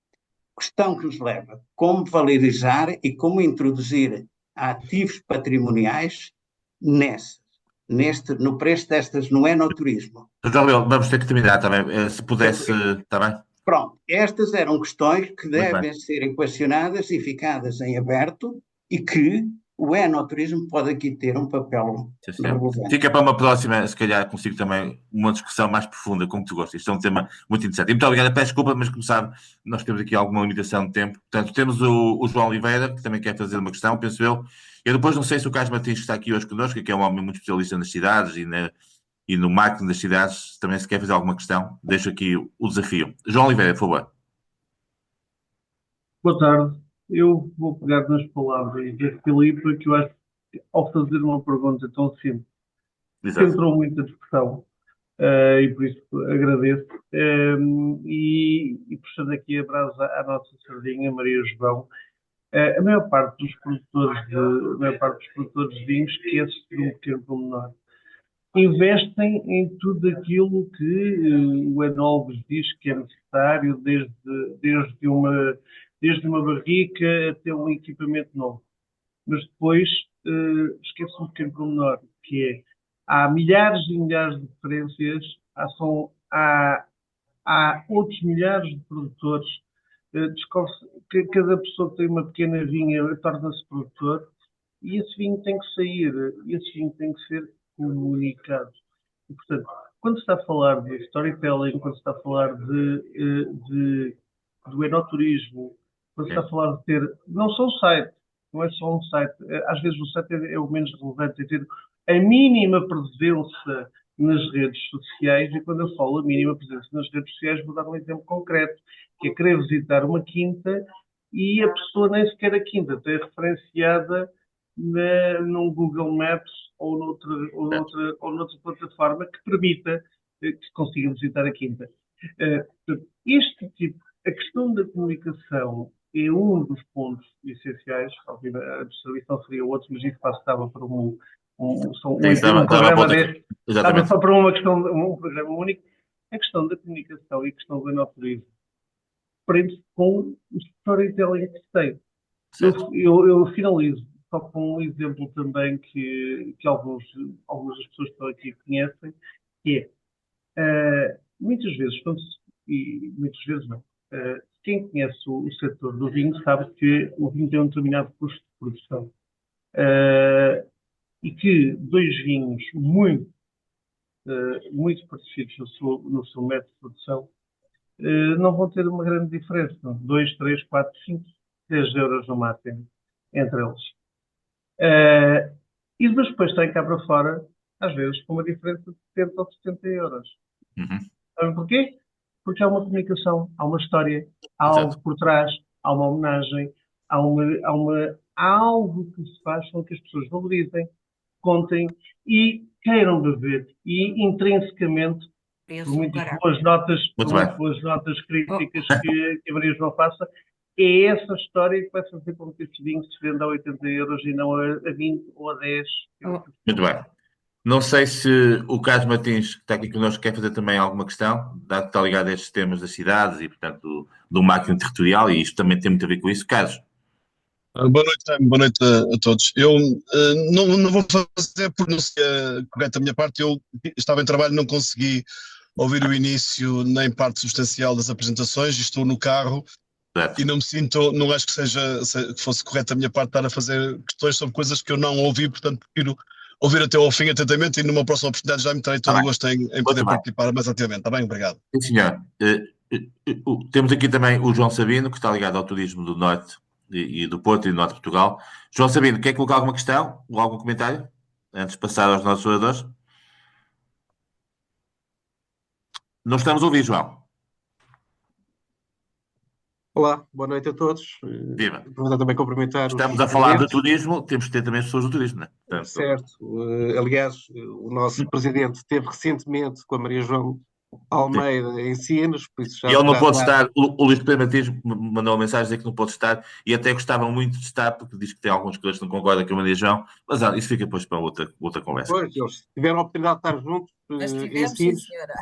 Questão que nos leva como valorizar e como introduzir ativos patrimoniais no preço destas, no enoturismo. Gabriel, vamos ter que terminar também. Se pudesse, está bem? Pronto, estas eram questões que devem ser equacionadas e ficadas em aberto e que o enoturismo pode aqui ter um papel relevante. Fica para uma próxima, se calhar consigo também uma discussão mais profunda, como tu gostas. Isto é um tema muito interessante. E muito obrigado, peço desculpa, mas como sabe, nós temos aqui alguma limitação de tempo. Portanto, temos o João Oliveira, que também quer fazer uma questão, penso eu. Eu depois não sei se o Carlos Martins, que está aqui hoje connosco, que é um homem muito especialista nas cidades e no marketing das cidades, também se quer fazer alguma questão, deixo aqui o desafio. João Oliveira, por favor. Boa tarde. Eu vou pegar nas palavras de Filipe, que eu acho que ao fazer uma pergunta tão simples, centrou muita discussão, e por isso agradeço. E puxando aqui a brasa à nossa sardinha, Maria João, a maior parte dos produtores de vinhos esquece de um pequeno pormenor. Investem em tudo aquilo que o enólogo diz que é necessário, desde uma barrica até um equipamento novo. Mas depois esquece um pequeno pormenor, que é, há milhares e milhares de referências, há outros milhares de produtores, que cada pessoa que tem uma pequena vinha torna-se produtor, e esse vinho tem que sair, esse vinho tem que ser comunicado. E, portanto, quando se está a falar de storytelling, quando se está a falar do enoturismo, quando se está a falar de ter, não só o site, não é só um site, às vezes o site é o menos relevante, é ter a mínima presença nas redes sociais, e quando eu falo a mínima presença nas redes sociais, vou dar um exemplo concreto, que é querer visitar uma quinta e a pessoa nem sequer a quinta tem referenciada num Google Maps ou noutra plataforma que permita que se consiga visitar a quinta. A questão da comunicação é um dos pontos essenciais. Obviamente, a distribuição seria outro, mas isso passava para um programa deste. Estava só para uma questão, um programa único. A questão da comunicação e a questão do enoturismo prende-se com o storytelling que se tem. Eu finalizo só com um exemplo também que algumas das pessoas que estão aqui conhecem, que é, muitas vezes não, quem conhece o setor do vinho sabe que o vinho tem um determinado custo de produção, e que dois vinhos muito parecidos no seu método de produção não vão ter uma grande diferença, 2, 3, 4, 5, 10 euros no máximo entre eles. E depois saem cá para fora, às vezes, com uma diferença de 70 ou 70 euros. Sabem porquê? Porque há uma comunicação, há uma história, há algo por trás, há uma homenagem, há algo que se faz com que as pessoas valorizem, contem e queiram beber. E intrinsecamente, por muitas boas notas críticas que a Maria João faça, é essa história que vai fazer com que este vinho se venda a 80 euros e não a 20 ou a 10. Muito bem. Não sei se o Carlos Martins, que está aqui connosco, quer fazer também alguma questão, dado que está ligado a estes temas das cidades e, portanto, do marketing territorial, e isto também tem muito a ver com isso. Carlos. Boa noite, Jaime. Boa noite a todos. Eu não vou fazer por não ser correto da minha parte. Eu estava em trabalho, não consegui ouvir o início nem parte substancial das apresentações, estou no carro. E não me sinto, não acho que fosse correto da minha parte estar a fazer questões sobre coisas que eu não ouvi, portanto prefiro ouvir até ao fim atentamente e numa próxima oportunidade já me terei todo o gosto em poder participar mais ativamente. Está bem? Obrigado. Sim, senhor. Temos aqui também o João Sabino, que está ligado ao turismo do Norte e do Porto e do Norte de Portugal. João Sabino, quer colocar alguma questão ou algum comentário antes de passar aos nossos oradores? Não estamos a ouvir, João. Olá, boa noite a todos. Viva. Aproveitar também cumprimentar Estamos a falar de turismo, temos que ter também as pessoas do turismo, não é? Portanto... Certo. Aliás, o nosso presidente esteve recentemente com a Maria João Almeida em Sines, por isso já E ele não terá pode dado. estar, o Luís Pedro Martins me mandou uma mensagem a dizer que não pode estar e até gostava muito de estar, porque diz que tem alguns colegas que não concordam com a Maria João, mas isso fica depois para outra conversa. Pois, eles tiveram a oportunidade de estar juntos Mas em tivemos, sim, Sines. senhora.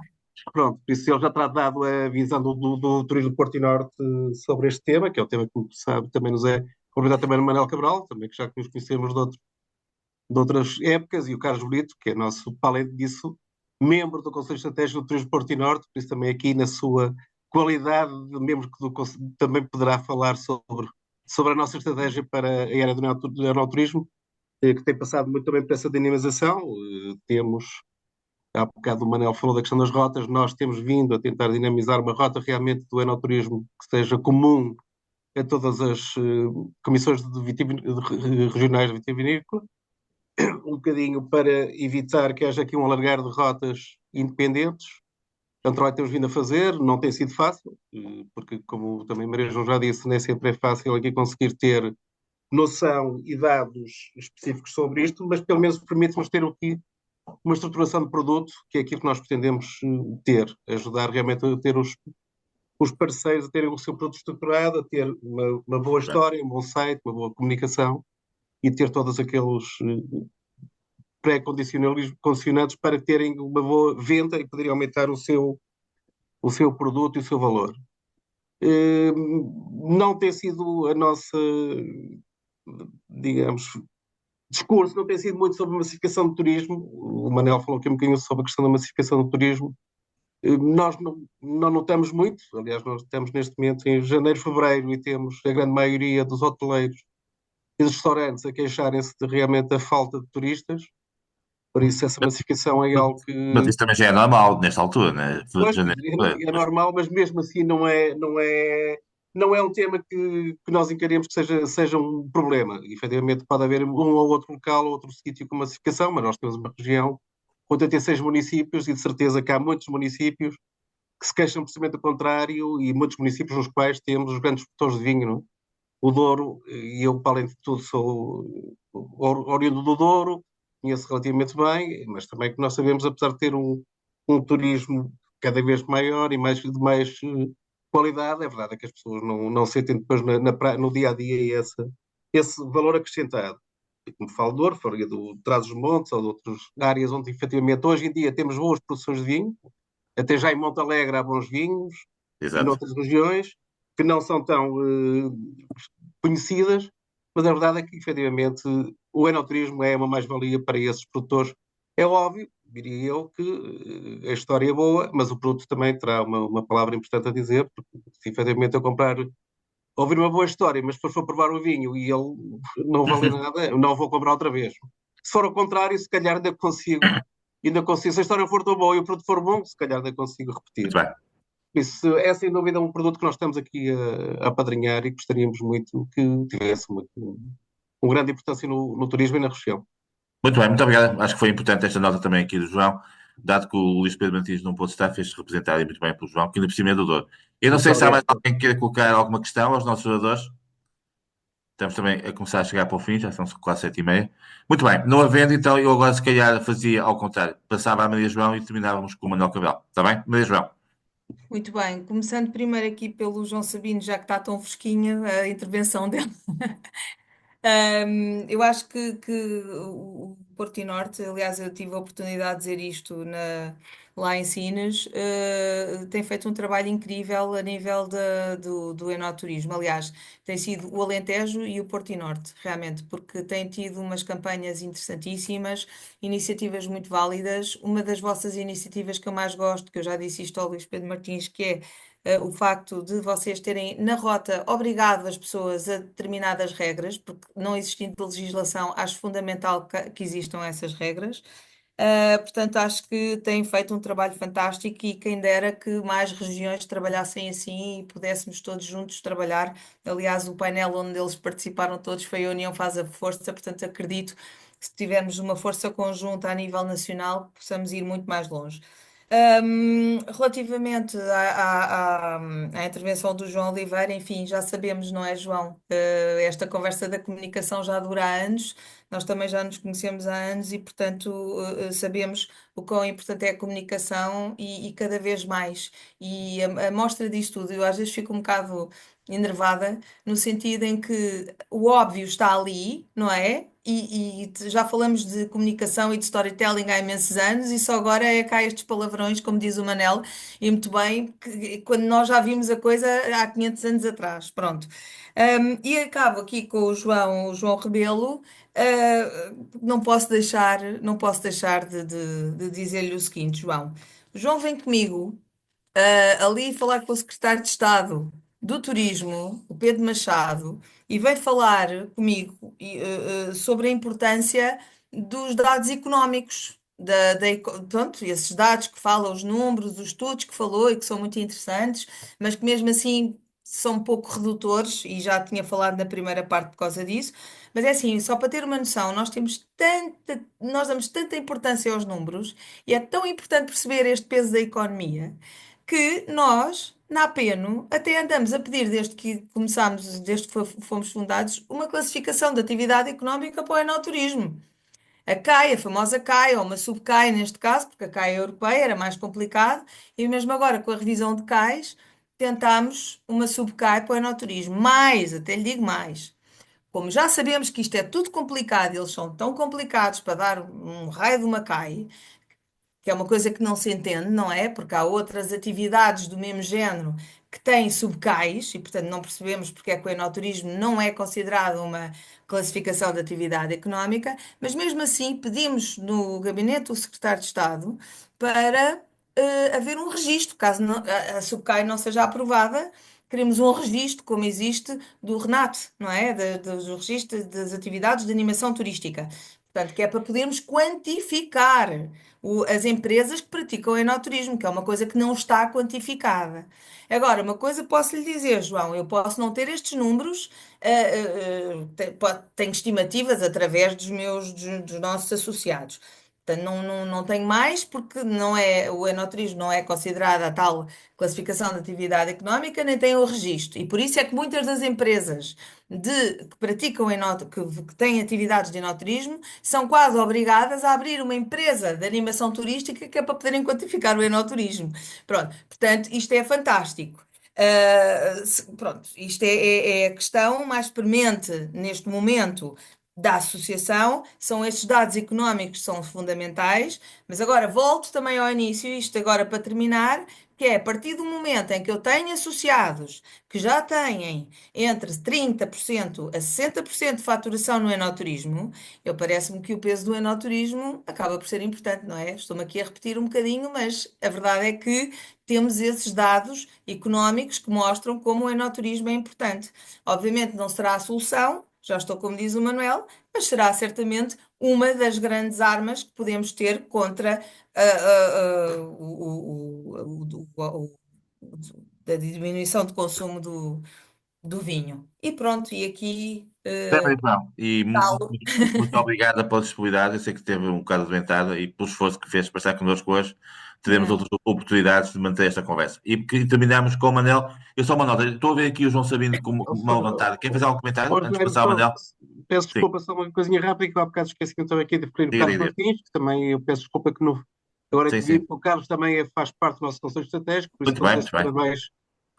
Pronto, por isso ele já terá dado a visão do Turismo do Porto e Norte sobre este tema, que é o tema que, como sabe, também nos é convidado também no Manuel Cabral, também que já nos conhecemos de outras épocas, e o Carlos Brito, que é nosso, para além disso, membro do Conselho Estratégico do Turismo do Porto e Norte, por isso também aqui na sua qualidade de membro do Conselho, também poderá falar sobre a nossa estratégia para a área do aeroturismo, que tem passado muito também por essa dinamização. Temos, há bocado o Manel falou da questão das rotas, nós temos vindo a tentar dinamizar uma rota realmente do enoturismo que seja comum a todas as comissões regionais de vitivinícola, um bocadinho para evitar que haja aqui um alargar de rotas independentes. É um trabalho que temos vindo a fazer, não tem sido fácil, porque, como também Maria João já disse, nem sempre é fácil aqui conseguir ter noção e dados específicos sobre isto, mas pelo menos permite-nos ter aqui uma estruturação de produto, que é aquilo que nós pretendemos ter, ajudar realmente a ter os parceiros a terem o seu produto estruturado, a ter uma boa história, um bom site, uma boa comunicação e ter todos aqueles pré-condicionados para terem uma boa venda e poderem aumentar o seu produto e o seu valor. Não tem sido a nossa, digamos, discurso, não tem sido muito sobre a massificação do turismo. O Manel falou aqui um bocadinho sobre a questão da massificação do turismo. Nós não notamos muito, aliás, nós estamos neste momento em janeiro, fevereiro e temos a grande maioria dos hoteleiros e dos restaurantes a queixarem-se de realmente da falta de turistas. Por isso, essa massificação é algo que. Mas isso também já é normal nesta altura, né? Pois, é normal, mas mesmo assim não é um tema que nós encaremos que seja um problema. Efetivamente, pode haver um ou outro local ou outro sítio com massificação, mas nós temos uma região com 86 municípios e de certeza que há muitos municípios que se queixam precisamente do contrário e muitos municípios nos quais temos os grandes produtores de vinho, não é? O Douro, e eu, para além de tudo, sou oriundo do Douro, conheço relativamente bem, mas também que nós sabemos, apesar de ter um turismo cada vez maior e de mais qualidade, é verdade que as pessoas não sentem depois no dia a dia esse valor acrescentado. E como falo do Douro, falo do Trás-os-Montes ou de outras áreas onde efetivamente hoje em dia temos boas produções de vinho, até já em Monte Alegre há bons vinhos, Exato. e noutras regiões que não são tão conhecidas, mas a verdade é que, efetivamente, o enoturismo é uma mais-valia para esses produtores. É óbvio, diria eu, que a história é boa, mas o produto também terá uma palavra importante a dizer, porque se efetivamente eu ouvir uma boa história, mas depois for provar o vinho e ele não vale nada, não vou comprar outra vez. Se for ao contrário, se calhar ainda consigo, se a história for tão boa e o produto for bom, se calhar ainda consigo repetir. Muito bem. Isso é sem dúvida um produto que nós estamos aqui a apadrinhar e gostaríamos muito que tivesse uma grande importância no turismo e na região. Muito bem, muito obrigado. Acho que foi importante esta nota também aqui do João, dado que o Luís Pedro Martins não pôde estar, fez-se representar muito bem pelo João, que ainda por cima é do Douro. Eu não sei se há mais alguém que queira colocar alguma questão aos nossos oradores. Estamos também a começar a chegar para o fim, já são quase 7h30. Muito bem, não havendo, então eu agora se calhar fazia ao contrário, passava a Maria João e terminávamos com o Manuel Cabral. Está bem? Maria João. Muito bem, começando primeiro aqui pelo João Sabino, já que está tão fresquinha a intervenção dele. Eu acho que o Porto e Norte, aliás, eu tive a oportunidade de dizer isto lá em Sines, tem feito um trabalho incrível a nível do enoturismo. Aliás, tem sido o Alentejo e o Porto e Norte, realmente, porque tem tido umas campanhas interessantíssimas, iniciativas muito válidas. Uma das vossas iniciativas que eu mais gosto, que eu já disse isto ao Luís Pedro Martins, que é o facto de vocês terem na rota obrigado as pessoas a determinadas regras, porque não existindo legislação, acho fundamental que existam essas regras. Portanto, acho que têm feito um trabalho fantástico e quem dera que mais regiões trabalhassem assim e pudéssemos todos juntos trabalhar. Aliás, o painel onde eles participaram todos foi a União Faz a Força, portanto, acredito que se tivermos uma força conjunta a nível nacional, possamos ir muito mais longe. Relativamente à intervenção do João Oliveira, enfim, já sabemos, não é, João? Esta conversa da comunicação já dura há anos, nós também já nos conhecemos há anos e, portanto, sabemos o quão importante é a comunicação e cada vez mais. E a mostra disto tudo, eu às vezes fico um bocado enervada, no sentido em que o óbvio está ali, não é? E já falamos de comunicação e de storytelling há imensos anos e só agora é cá estes palavrões, como diz o Manel, e muito bem, quando nós já vimos a coisa há 500 anos atrás. Pronto. E acabo aqui com o João Rebelo. Não posso deixar de dizer-lhe o seguinte, João. O João vem comigo ali falar com o secretário de Estado do Turismo, o Pedro Machado, e veio falar comigo sobre a importância dos dados económicos, pronto, esses dados que falam, os números, os estudos que falou e que são muito interessantes, mas que mesmo assim são um pouco redutores, e já tinha falado na primeira parte por causa disso. Mas é assim, só para ter uma noção, nós damos tanta importância aos números e é tão importante perceber este peso da economia que nós, na Apeno, até andamos a pedir, desde que começámos, desde que fomos fundados, uma classificação de atividade económica para o enoturismo. A CAI, a famosa CAI, ou uma sub-CAI neste caso, porque a CAI é europeia, era mais complicado, e mesmo agora com a revisão de CAIs, tentámos uma sub-CAI para o enoturismo. Mais, até lhe digo mais. Como já sabemos que isto é tudo complicado, eles são tão complicados para dar um raio de uma CAI, que é uma coisa que não se entende, não é? Porque há outras atividades do mesmo género que têm subcais e, portanto, não percebemos porque é que o enoturismo não é considerado uma classificação de atividade económica, mas mesmo assim pedimos no gabinete do secretário de Estado para haver um registro, caso a subcai não seja aprovada. Queremos um registro, como existe do RENAT, não é? Do registro das atividades de animação turística. Portanto, que é para podermos quantificar as empresas que praticam enoturismo, que é uma coisa que não está quantificada. Agora, uma coisa posso lhe dizer, João, eu posso não ter estes números, tenho estimativas através dos nossos associados. Portanto, não tenho mais porque o enoturismo não é considerado a tal classificação de atividade económica, nem tem o registro. E por isso é que muitas das empresas que praticam que têm atividades de enoturismo são quase obrigadas a abrir uma empresa de animação turística que é para poderem quantificar o enoturismo. Pronto, portanto, isto é fantástico. Pronto, isto é a questão mais premente neste momento da associação, são estes dados económicos que são fundamentais, mas agora volto também ao início, isto agora para terminar, que é a partir do momento em que eu tenho associados que já têm entre 30% a 60% de faturação no enoturismo, parece-me que o peso do enoturismo acaba por ser importante, não é? Estou-me aqui a repetir um bocadinho, mas a verdade é que temos esses dados económicos que mostram como o enoturismo é importante. Obviamente não será a solução, já estou como diz o Manuel, mas será certamente uma das grandes armas que podemos ter contra a diminuição de consumo do vinho. E pronto, e aqui Também, João. E calo. muito obrigada pela disponibilidade. Eu sei que esteve um bocado adoentada e pelo esforço que fez para estar connosco hoje. Teremos outras oportunidades de manter esta conversa. E terminamos com o Manel. Eu só uma nota. Estou a ver aqui o João Sabino com uma levantada. Quer fazer algum comentário antes de passar ao Manel? Peço Sim. desculpa, só uma coisinha rápida, que há bocado esqueci-me também aqui de referir o Carlos Martins, que também eu peço desculpa que não. Agora Sim, que vi, o Carlos também faz parte do nosso conselho estratégico, por isso Muito bem. Parabéns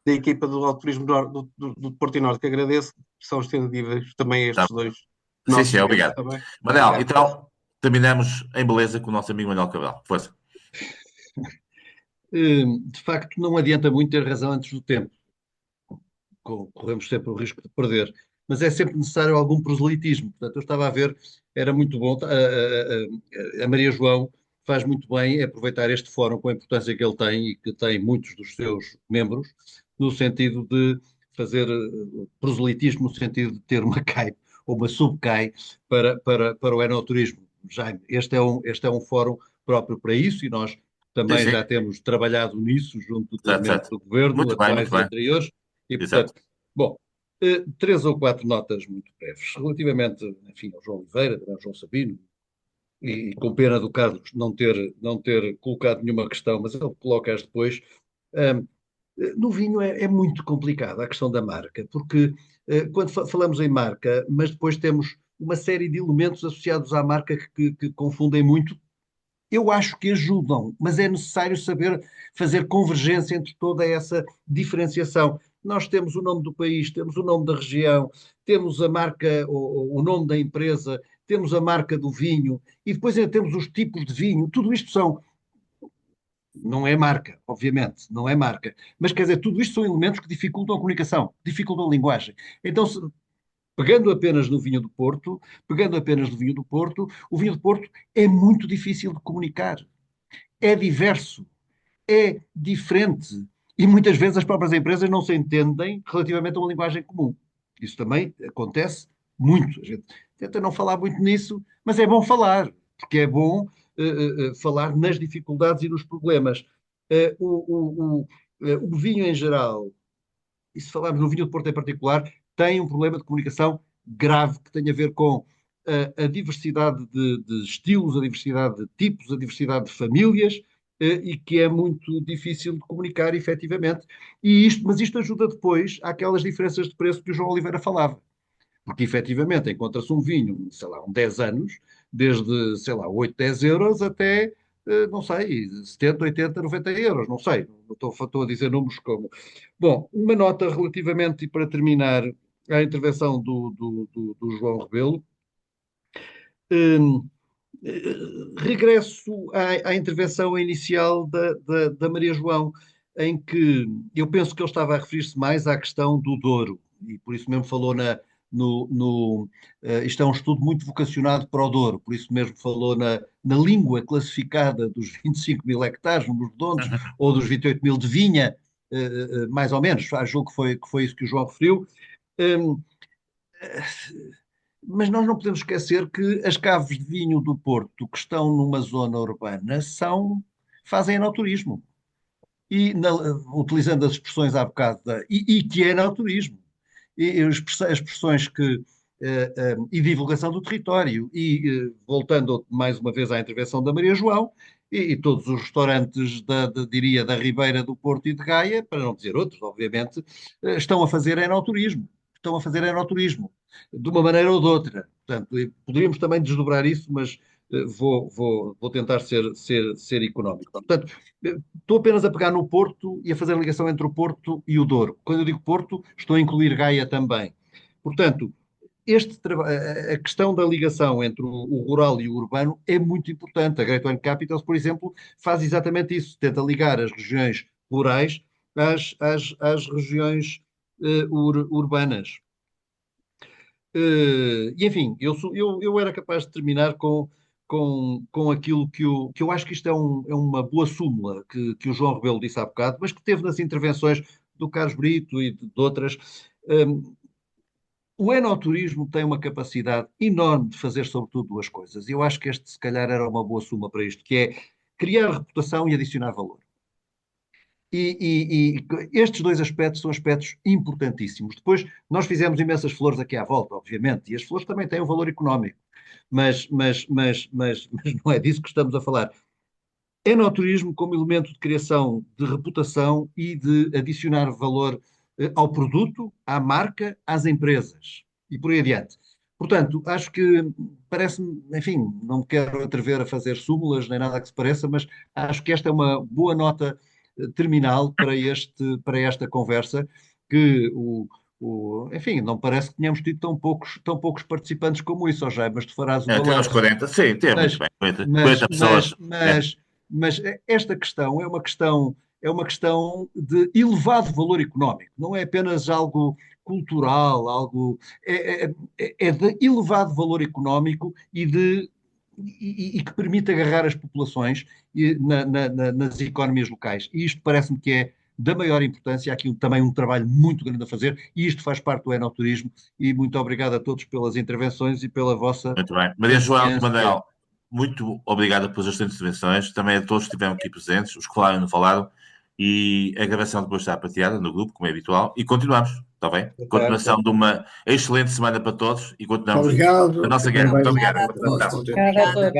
da equipa do Autoturismo do Porto e Norte, que agradeço, são estendíveis também a estes dois. Sim, obrigado. Manel, obrigado. Então terminamos em beleza com o nosso amigo Manuel Cabral. Força. De facto, não adianta muito ter razão antes do tempo. Corremos sempre o risco de perder. Mas é sempre necessário algum proselitismo. Portanto, eu estava a ver, era muito bom. A Maria João faz muito bem aproveitar este fórum com a importância que ele tem e que tem muitos dos seus membros, no sentido de fazer proselitismo, no sentido de ter uma CAI ou uma sub-CAI para o enoturismo. Jaime, este é um fórum próprio para isso e nós também já temos trabalhado nisso junto do governo, atuais e anteriores. E, portanto, bom, 3 ou 4 notas muito breves. Relativamente, enfim, ao João Oliveira, ao João Sabino, e com pena do Carlos não ter colocado nenhuma questão, mas ele coloca-as depois. hum, no vinho é muito complicado a questão da marca, porque quando falamos em marca, mas depois temos uma série de elementos associados à marca que confundem muito. Eu acho que ajudam, mas é necessário saber fazer convergência entre toda essa diferenciação. Nós temos o nome do país, temos o nome da região, temos a marca, o nome da empresa, temos a marca do vinho e depois ainda temos os tipos de vinho. Tudo isto não é marca, obviamente, não é marca. Mas quer dizer, tudo isto são elementos que dificultam a comunicação, dificultam a linguagem. Então, pegando apenas no vinho do Porto, o vinho do Porto é muito difícil de comunicar. É diverso, é diferente. E muitas vezes as próprias empresas não se entendem relativamente a uma linguagem comum. Isso também acontece muito. A gente tenta não falar muito nisso, mas é bom falar, porque é bom falar nas dificuldades e nos problemas. O vinho em geral, e se falarmos no vinho do Porto em particular, tem um problema de comunicação grave que tem a ver com a diversidade de estilos, a diversidade de tipos, a diversidade de famílias, e que é muito difícil de comunicar efetivamente. Mas isto ajuda depois àquelas diferenças de preço que o João Oliveira falava. Porque efetivamente encontra-se um vinho, sei lá, 10 anos, desde, sei lá, 8, 10 euros até, não sei, 70, 80, 90 euros, não sei, não estou a dizer números como. Bom, uma nota relativamente, e para terminar, à intervenção do João Rebelo. Regresso à intervenção inicial da Maria João, em que eu penso que ele estava a referir-se mais à questão do Douro, e por isso mesmo falou isto é um estudo muito vocacionado para o Douro, por isso mesmo falou na língua classificada dos 25 mil hectares, números redondos, ou dos 28 mil de vinha, mais ou menos, julgo que foi isso que o João referiu. Mas nós não podemos esquecer que as caves de vinho do Porto, que estão numa zona urbana, fazem enoturismo. E, utilizando as expressões há bocado, e que é enoturismo. E as expressões e divulgação do território. E, voltando mais uma vez à intervenção da Maria João, e todos os restaurantes, diria, da Ribeira do Porto e de Gaia, para não dizer outros, obviamente, estão a fazer enoturismo. De uma maneira ou de outra. Portanto, poderíamos também desdobrar isso, mas vou tentar ser económico. Portanto, estou apenas a pegar no Porto e a fazer a ligação entre o Porto e o Douro. Quando eu digo Porto, estou a incluir Gaia também. Portanto, a questão da ligação entre o rural e o urbano é muito importante. A Great Wine Capitals, por exemplo, faz exatamente isso. Tenta ligar as regiões rurais às regiões urbanas. E enfim, eu era capaz de terminar com aquilo que eu acho que isto é uma boa súmula que o João Rebelo disse há bocado, mas que teve nas intervenções do Carlos Brito e de outras. O enoturismo tem uma capacidade enorme de fazer sobretudo duas coisas. E eu acho que este, se calhar, era uma boa súmula para isto, que é criar reputação e adicionar valor. E estes dois aspectos são aspectos importantíssimos. Depois, nós fizemos imensas flores aqui à volta, obviamente, e as flores também têm um valor económico, mas não é disso que estamos a falar. Enoturismo como elemento de criação de reputação e de adicionar valor ao produto, à marca, às empresas e por aí adiante. Portanto, acho que parece-me, enfim, não me quero atrever a fazer súmulas nem nada que se pareça, mas acho que esta é uma boa nota terminal para esta conversa, que enfim, não parece que tenhamos tido tão poucos participantes como isso, Jaime, mas tu farás o balanço. Até aos 40, sim, temos bem, 40 pessoas. Mas esta questão é uma questão de elevado valor económico, não é apenas algo cultural, é de elevado valor económico e que permite agarrar as populações nas economias locais. E isto parece-me que é da maior importância. Há aqui também um trabalho muito grande a fazer, e isto faz parte do enoturismo. E muito obrigado a todos pelas intervenções e pela vossa... Muito bem. Maria João, Manuel, muito obrigada pelas suas intervenções, também a todos que estiveram aqui presentes, os que falaram e não falaram, e a gravação depois está partilhada no grupo, como é habitual, e continuamos, está bem? Continuação de uma excelente semana para todos, e continuamos a nossa guerra. Muito obrigado. Obrigada a todos.